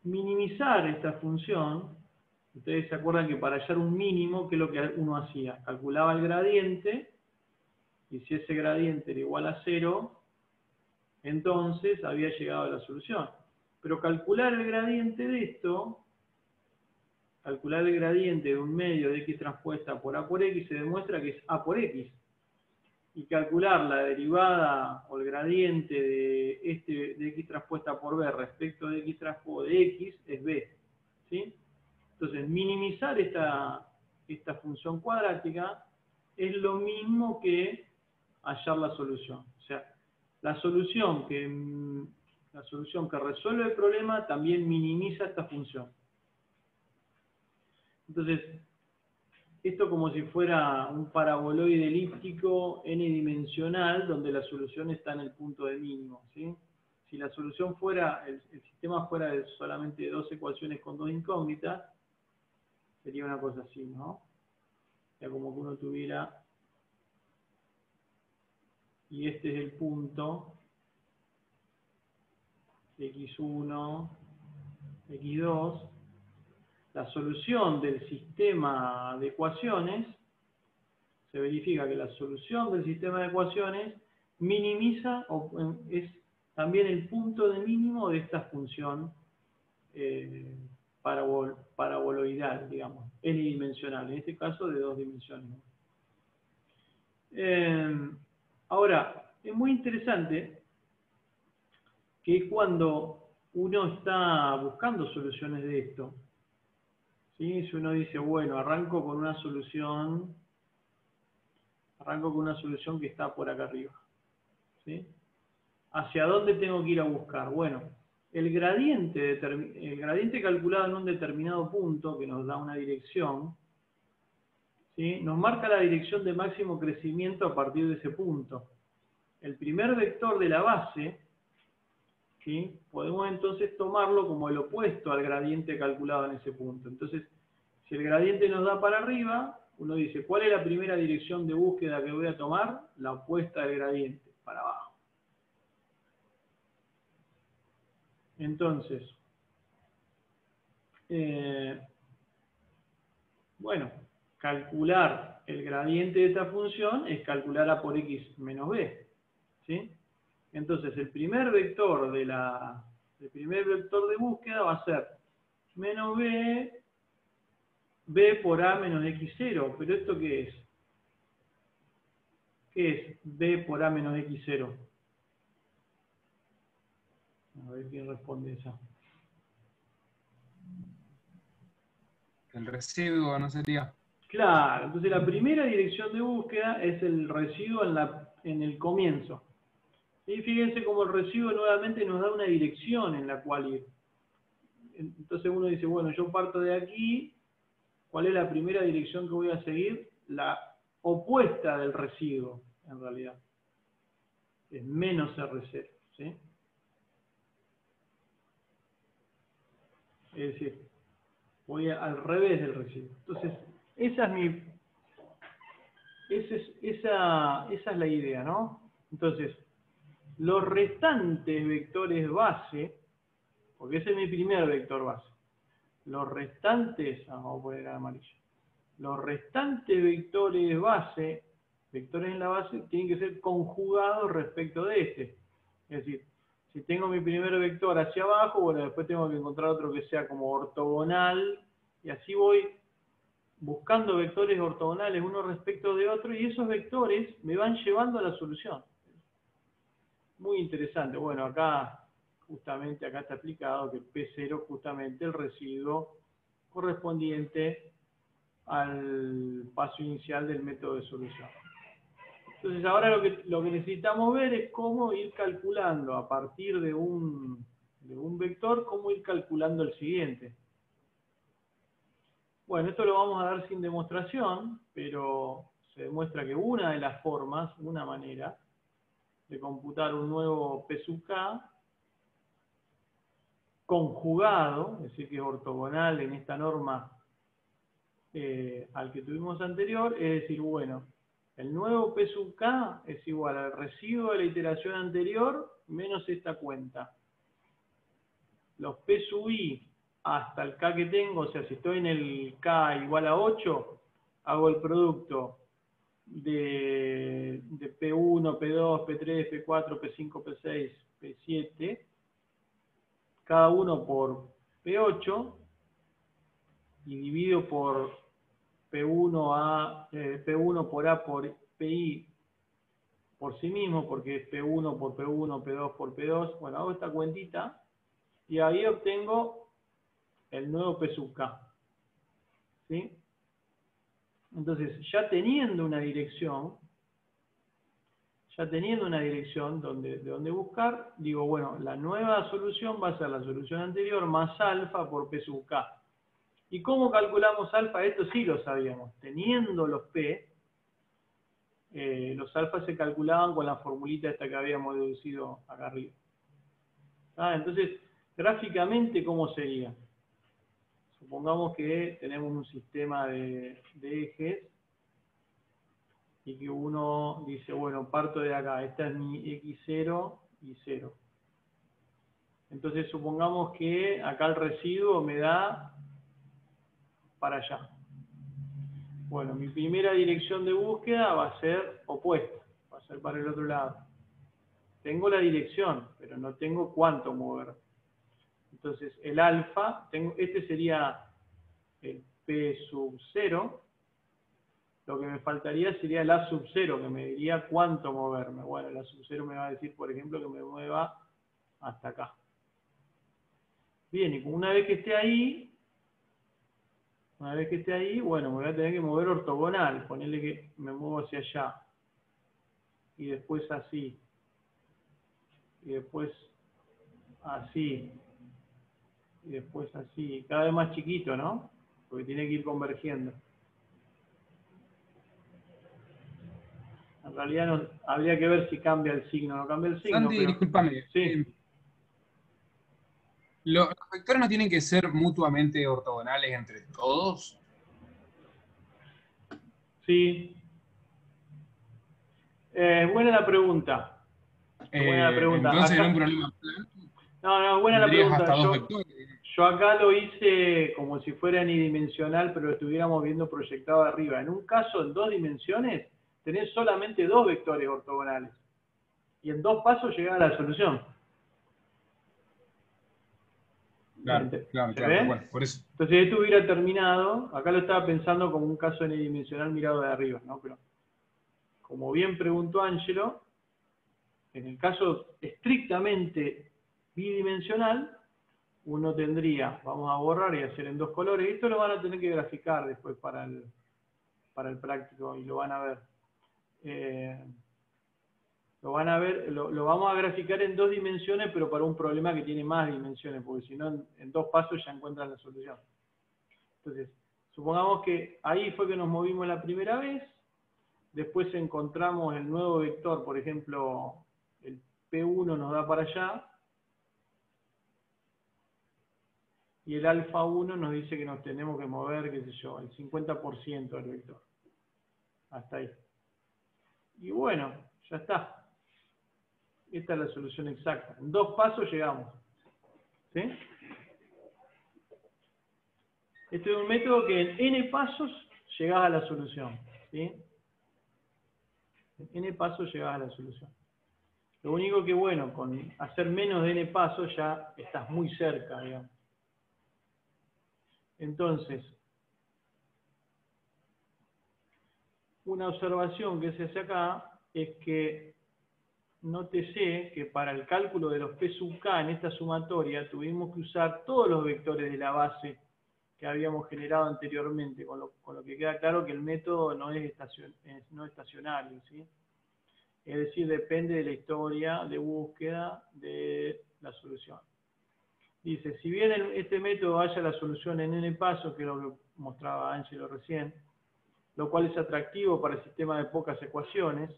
minimizar esta función, ustedes se acuerdan que para hallar un mínimo, ¿qué es lo que uno hacía? Calculaba el gradiente, y si ese gradiente era igual a 0, entonces había llegado a la solución. Pero calcular el gradiente de esto, calcular el gradiente de un medio de x transpuesta por a por x, se demuestra que es a por x. Y calcular la derivada o el gradiente de x transpuesta por b respecto de x transpo de x es b. ¿Sí? Entonces, minimizar esta función cuadrática es lo mismo que hallar la solución. O sea, la solución que resuelve el problema también minimiza esta función. Entonces, esto como si fuera un paraboloide elíptico n-dimensional donde la solución está en el punto de mínimo, ¿sí? Si la solución fuera, el sistema fuera de solamente dos ecuaciones con dos incógnitas, sería una cosa así, ¿no? O sea, como que uno tuviera, y este es el punto, x1, x2, la solución del sistema de ecuaciones, se verifica que la solución del sistema de ecuaciones minimiza, o es también el punto de mínimo de esta función paraboloidal, digamos, n-dimensional, en este caso de dos dimensiones. Ahora, es muy interesante que cuando uno está buscando soluciones de esto, ¿sí? Si uno dice, bueno, arranco con una solución que está por acá arriba, ¿sí? ¿Hacia dónde tengo que ir a buscar? Bueno, el gradiente calculado en un determinado punto, que nos da una dirección, ¿sí? Nos marca la dirección de máximo crecimiento a partir de ese punto. El primer vector de la base, ¿sí? Podemos entonces tomarlo como el opuesto al gradiente calculado en ese punto. Entonces, si el gradiente nos da para arriba, uno dice, ¿cuál es la primera dirección de búsqueda que voy a tomar? La opuesta del gradiente, para abajo. Entonces, bueno, calcular el gradiente de esta función es calcular a por x menos b, ¿sí? Entonces, el primer vector de búsqueda va a ser menos b por a menos x0. ¿Pero esto qué es? ¿Qué es b por a menos x0? A ver quién responde esa. El residuo no sería. Claro, entonces la primera dirección de búsqueda es el residuo en el comienzo. Y fíjense cómo el residuo nuevamente nos da una dirección en la cual ir. Entonces uno dice, bueno, yo parto de aquí, ¿cuál es la primera dirección que voy a seguir? La opuesta del residuo, en realidad. Es menos R0, ¿sí? Es decir, voy al revés del residuo. Entonces, esa es la idea, ¿no? Entonces, los restantes vectores base, porque ese es mi primer vector base, los restantes, vamos a poner el amarillo, los restantes vectores base, vectores en la base, tienen que ser conjugados respecto de este. Es decir, si tengo mi primer vector hacia abajo, bueno, después tengo que encontrar otro que sea como ortogonal, y así voy buscando vectores ortogonales uno respecto de otro, y esos vectores me van llevando a la solución. Muy interesante. Bueno, acá justamente acá está explicado que P0 justamente el residuo correspondiente al paso inicial del método de solución. Entonces ahora lo que necesitamos ver es cómo ir calculando a partir de un vector, cómo ir calculando el siguiente. Bueno, esto lo vamos a dar sin demostración, pero se demuestra que una de las formas, una manera de computar un nuevo P sub K conjugado, es decir, que es ortogonal en esta norma al que tuvimos anterior, es decir, bueno, el nuevo P sub K es igual al residuo de la iteración anterior menos esta cuenta. Los P sub I hasta el K que tengo, o sea, si estoy en el K igual a 8, hago el producto de P1, P2, P3, P4, P5, P6, P7, cada uno por P8, y divido por P1 por A por PI por sí mismo, porque es P1 por P1, P2 por P2. Bueno, hago esta cuentita y ahí obtengo el nuevo P sub K. ¿Sí? Entonces, ya teniendo una dirección de donde buscar, digo, bueno, la nueva solución va a ser la solución anterior más alfa por P sub K. ¿Y cómo calculamos alfa? Esto sí lo sabíamos. Teniendo los P, los alfas se calculaban con la formulita esta que habíamos deducido acá arriba. Entonces, gráficamente, ¿cómo sería? Supongamos que tenemos un sistema de ejes y que uno dice, bueno, parto de acá, esta es mi x0 y 0. Entonces, supongamos que acá el residuo me da para allá. Bueno, mi primera dirección de búsqueda va a ser opuesta, va a ser para el otro lado. Tengo la dirección, pero no tengo cuánto mover. Entonces, el alfa, este sería el P sub 0. Lo que me faltaría sería el A sub 0, que me diría cuánto moverme. Bueno, el A sub 0 me va a decir, por ejemplo, que me mueva hasta acá. Bien, y una vez que esté ahí, bueno, me voy a tener que mover ortogonal. Ponerle que me muevo hacia allá. Y después así. Y después así. Y después así. Cada vez más chiquito, ¿no? Porque tiene que ir convergiendo. En realidad no, habría que ver si cambia el signo. No cambia el signo. Santi, Pero... discúlpame. Sí. ¿Los vectores no tienen que ser mutuamente ortogonales entre todos? Sí. Buena la pregunta. Buena la pregunta. Entonces, Acá... en un problema plano, No, buena la tendrías pregunta. hasta dos vectores. Yo acá lo hice como si fuera unidimensional, pero lo estuviéramos viendo proyectado arriba. En un caso, en 2 dimensiones, tenés solamente 2 vectores ortogonales. Y en 2 pasos llegás a la solución. Claro, ¿Se ve? bueno, por eso. Entonces esto hubiera terminado, acá lo estaba pensando como un caso unidimensional mirado de arriba, ¿no? Pero, como bien preguntó Ángelo, en el caso estrictamente bidimensional, uno tendría, vamos a borrar y hacer en 2 colores, esto lo van a tener que graficar después para el práctico y lo van a ver. Lo van a ver, lo vamos a graficar en 2 dimensiones, pero para un problema que tiene más dimensiones, porque si no, en 2 pasos ya encuentran la solución. Entonces, supongamos que ahí fue que nos movimos la primera vez, después encontramos el nuevo vector, por ejemplo, el P1 nos da para allá, y el alfa 1 nos dice que nos tenemos que mover, qué sé yo, el 50% del vector. Hasta ahí. Y bueno, ya está. Esta es la solución exacta. En 2 pasos llegamos. ¿Sí? Este es un método que en n pasos llegás a la solución. ¿Sí? En n pasos llegás a la solución. Lo único que, bueno, con hacer menos de n pasos ya estás muy cerca, digamos. Entonces, una observación que se hace acá es que nótese que para el cálculo de los P sub k en esta sumatoria tuvimos que usar todos los vectores de la base que habíamos generado anteriormente, con lo que queda claro que el método no es estacionario, ¿sí? Es decir, depende de la historia de búsqueda de la solución. Dice, si bien este método halla la solución en n pasos, que es lo que mostraba Ángelo recién, lo cual es atractivo para el sistema de pocas ecuaciones,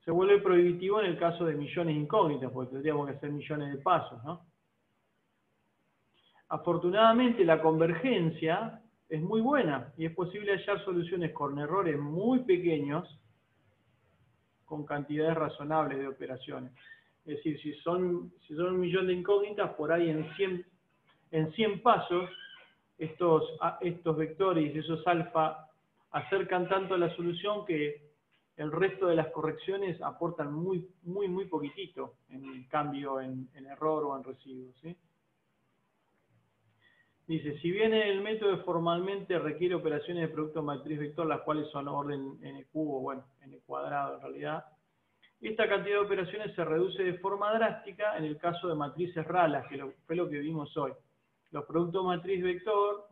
se vuelve prohibitivo en el caso de millones de incógnitas, porque tendríamos que hacer millones de pasos, ¿no? Afortunadamente la convergencia es muy buena y es posible hallar soluciones con errores muy pequeños con cantidades razonables de operaciones. Es decir, si son 1.000.000 de incógnitas, por ahí en 100 pasos, estos vectores y esos alfa acercan tanto a la solución que el resto de las correcciones aportan muy poquitito en cambio en error o en residuo, ¿sí? Dice, si bien el método formalmente requiere operaciones de producto matriz-vector, las cuales son orden n cubo, bueno, n cuadrado en realidad, esta cantidad de operaciones se reduce de forma drástica en el caso de matrices ralas, que fue lo que vimos hoy. Los productos matrices vector,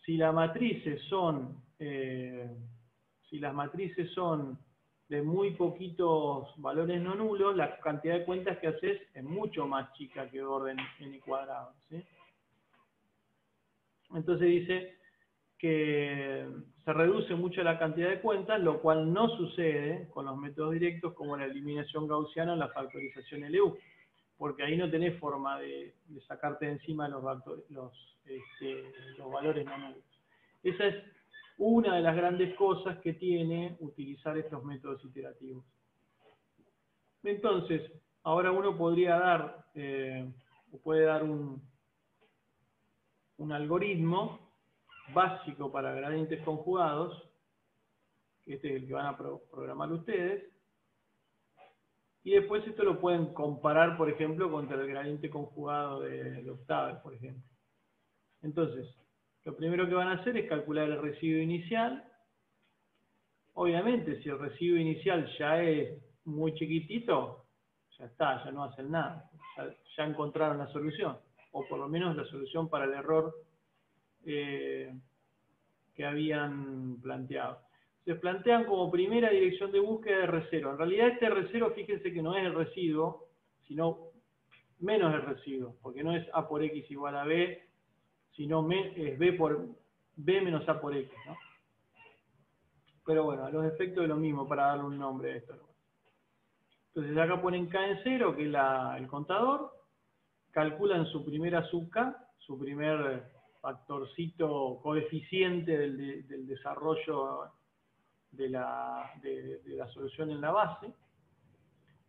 si las matrices son de muy poquitos valores no nulos, la cantidad de cuentas que haces es mucho más chica que orden n cuadrado, ¿sí? Entonces dice que se reduce mucho la cantidad de cuentas, lo cual no sucede con los métodos directos como la eliminación gaussiana o la factorización LU, porque ahí no tenés forma de sacarte de encima los valores no nulos. Esa es una de las grandes cosas que tiene utilizar estos métodos iterativos. Entonces, ahora uno podría dar, puede dar un algoritmo básico para gradientes conjugados, que este es el que van a programar ustedes, y después esto lo pueden comparar, por ejemplo, contra el gradiente conjugado de Octave, por ejemplo. Entonces, lo primero que van a hacer es calcular el residuo inicial. Obviamente, si el residuo inicial ya es muy chiquitito, ya está, ya no hacen nada. Ya encontraron la solución, o por lo menos la solución para el error que habían planteado. Se plantean como primera dirección de búsqueda de R0. En realidad este R0, fíjense que no es el residuo, sino menos el residuo, porque no es A por X igual a B, sino es B menos A por X, ¿no? Pero bueno, a los efectos de lo mismo, para darle un nombre a esto. Entonces acá ponen K en 0, que es el contador, calculan su primera sub K, su primer factorcito coeficiente del desarrollo de la solución en la base.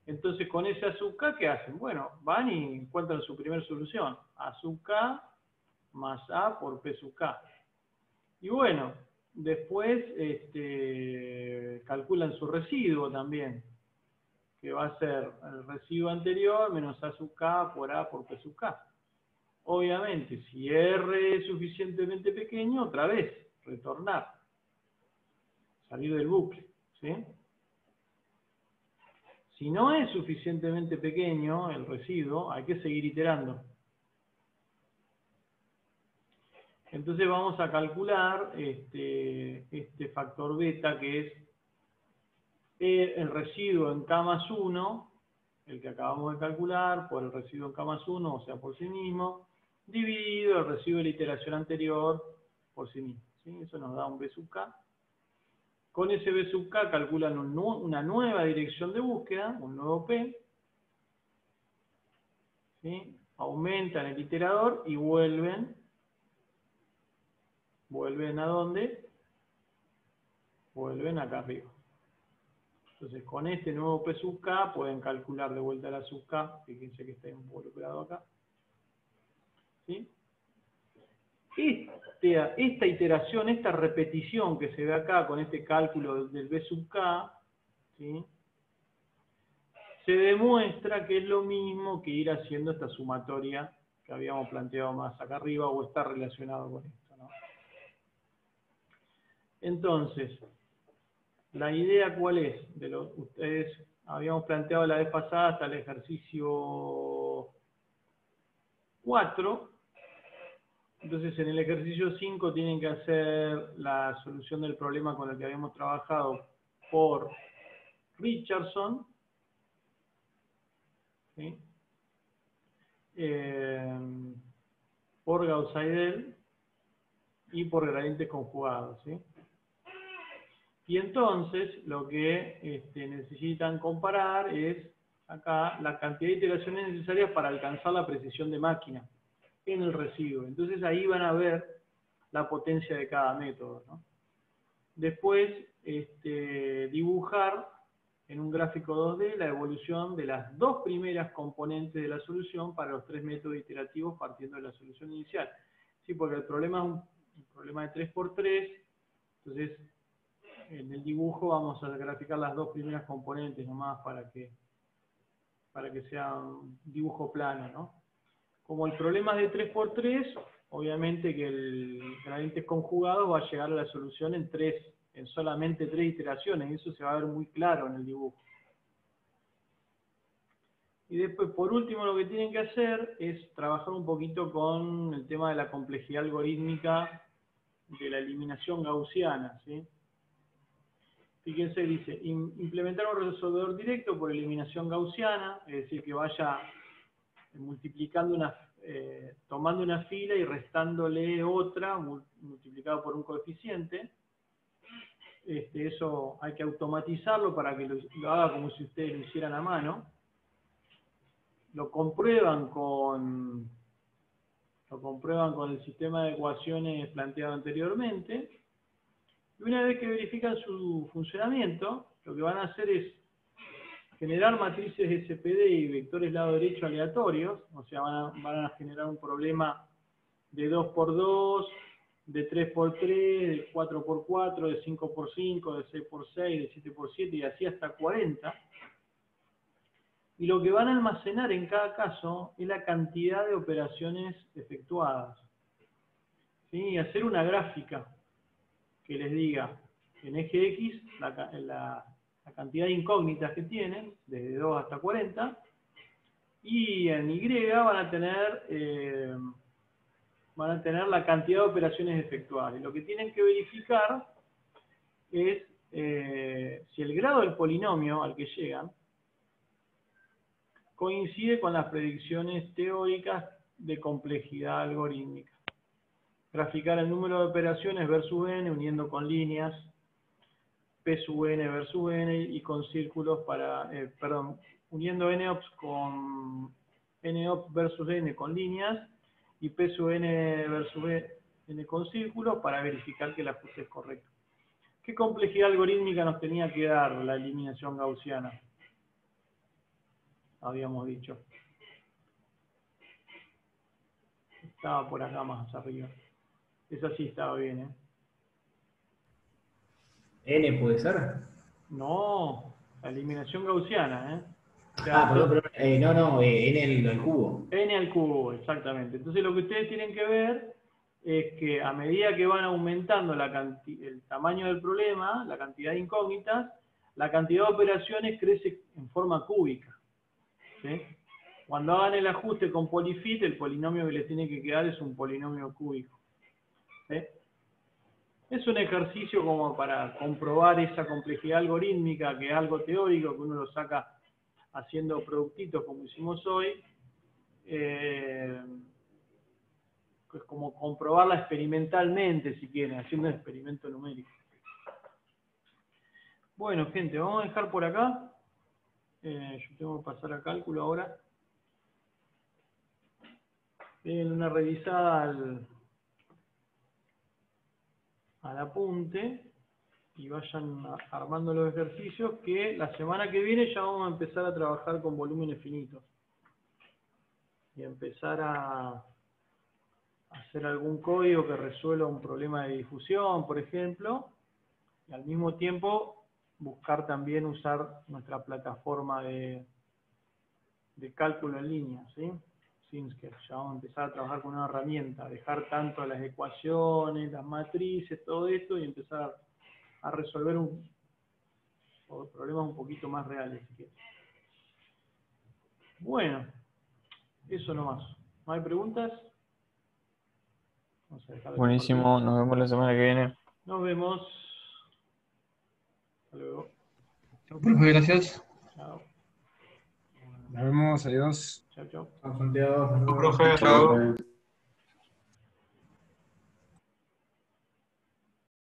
Entonces con esa sub K, ¿qué hacen? Bueno, van y encuentran su primera solución, A sub K más A por P sub K. Y bueno, después calculan su residuo también, que va a ser el residuo anterior menos A sub K por A por P sub K. Obviamente, si R es suficientemente pequeño, otra vez, retornar. Salir del bucle, ¿sí? Si no es suficientemente pequeño el residuo, hay que seguir iterando. Entonces vamos a calcular este factor beta, que es el residuo en K más 1, el que acabamos de calcular, por el residuo en K más 1, o sea, por sí mismo, dividido el residuo de la iteración anterior por sí mismo. ¿Sí? Eso nos da un B sub K. Con ese B sub K calculan una nueva dirección de búsqueda, un nuevo P. ¿Sí? Aumentan el iterador y vuelven ¿a dónde? Vuelven acá arriba. Entonces, con este nuevo P sub K pueden calcular de vuelta la sub K, fíjense que está involucrado acá. ¿Sí? Esta iteración, esta repetición que se ve acá con este cálculo del B sub K, ¿sí? Se demuestra que es lo mismo que ir haciendo esta sumatoria que habíamos planteado más acá arriba o está relacionado con esto, ¿no? Entonces, la idea ¿cuál es? Ustedes habíamos planteado la vez pasada hasta el ejercicio 4. Entonces en el ejercicio 5 tienen que hacer la solución del problema con el que habíamos trabajado por Richardson. ¿Sí? Por Gauss-Seidel y por gradientes conjugados. ¿Sí? Y entonces lo que necesitan comparar es acá la cantidad de iteraciones necesarias para alcanzar la precisión de máquina en el residuo. Entonces ahí van a ver la potencia de cada método, ¿no? Después dibujar en un gráfico 2D la evolución de las dos primeras componentes de la solución para los tres métodos iterativos partiendo de la solución inicial. Sí, porque el problema es un problema de 3×3, entonces en el dibujo vamos a graficar las dos primeras componentes nomás para que sea un dibujo plano, ¿no? Como el problema es de 3×3, obviamente que el gradientes conjugados va a llegar a la solución en solamente 3 iteraciones, y eso se va a ver muy claro en el dibujo. Y después, por último, lo que tienen que hacer es trabajar un poquito con el tema de la complejidad algorítmica de la eliminación gaussiana, ¿sí? Fíjense, dice, implementar un resolvedor directo por eliminación gaussiana, es decir, que vaya multiplicando tomando una fila y restándole otra, multiplicado por un coeficiente. Eso hay que automatizarlo para que lo haga como si ustedes lo hicieran a mano. Lo comprueban con el sistema de ecuaciones planteado anteriormente. Y una vez que verifican su funcionamiento, lo que van a hacer es generar matrices SPD y vectores lado derecho aleatorios, o sea, van a generar un problema de 2×2, de 3×3, de 4×4, de 5×5, de 6×6, de 7×7 y así hasta 40. Y lo que van a almacenar en cada caso es la cantidad de operaciones efectuadas. ¿Sí? Y hacer una gráfica que les diga en eje X la cantidad de incógnitas que tienen, desde 2 hasta 40, y en Y van a tener la cantidad de operaciones efectuadas. Y lo que tienen que verificar es si el grado del polinomio al que llegan coincide con las predicciones teóricas de complejidad algorítmica. Graficar el número de operaciones versus n uniendo con líneas, P sub n versus n y con círculos uniendo nops con nops versus n con líneas y P sub n versus n con círculos para verificar que el ajuste es correcto. ¿Qué complejidad algorítmica nos tenía que dar la eliminación gaussiana? Habíamos dicho. Estaba por acá más arriba. Esa sí estaba bien, ¿eh? ¿N puede ser? No, la eliminación gaussiana, ¿eh? O sea, Perdón, N al cubo. N al cubo, exactamente. Entonces lo que ustedes tienen que ver es que a medida que van aumentando el tamaño del problema, la cantidad de incógnitas, la cantidad de operaciones crece en forma cúbica. ¿Sí? Cuando hagan el ajuste con polyfit, el polinomio que les tiene que quedar es un polinomio cúbico. ¿Sí? Es un ejercicio como para comprobar esa complejidad algorítmica, que es algo teórico, que uno lo saca haciendo productitos como hicimos hoy. Es como comprobarla experimentalmente, si quieren, haciendo un experimento numérico. Bueno, gente, vamos a dejar por acá. Yo tengo que pasar a cálculo ahora. Den una revisada al apunte y vayan armando los ejercicios, que la semana que viene ya vamos a empezar a trabajar con volúmenes finitos y empezar a hacer algún código que resuelva un problema de difusión, por ejemplo, y al mismo tiempo buscar también usar nuestra plataforma de cálculo en línea, ¿sí? Simsker. Ya vamos a empezar a trabajar con una herramienta, dejar tanto las ecuaciones, las matrices, todo esto, y empezar a resolver problemas un poquito más reales, si quieres. Bueno, eso nomás. ¿No hay preguntas? Vamos a dejar de Buenísimo, compartir. nos vemos la semana que viene. Nos vemos. Hasta luego. Chao, profe, gracias. Chao. Nos vemos, adiós. Chao, chao. Chao, Santiago. Profe, chao.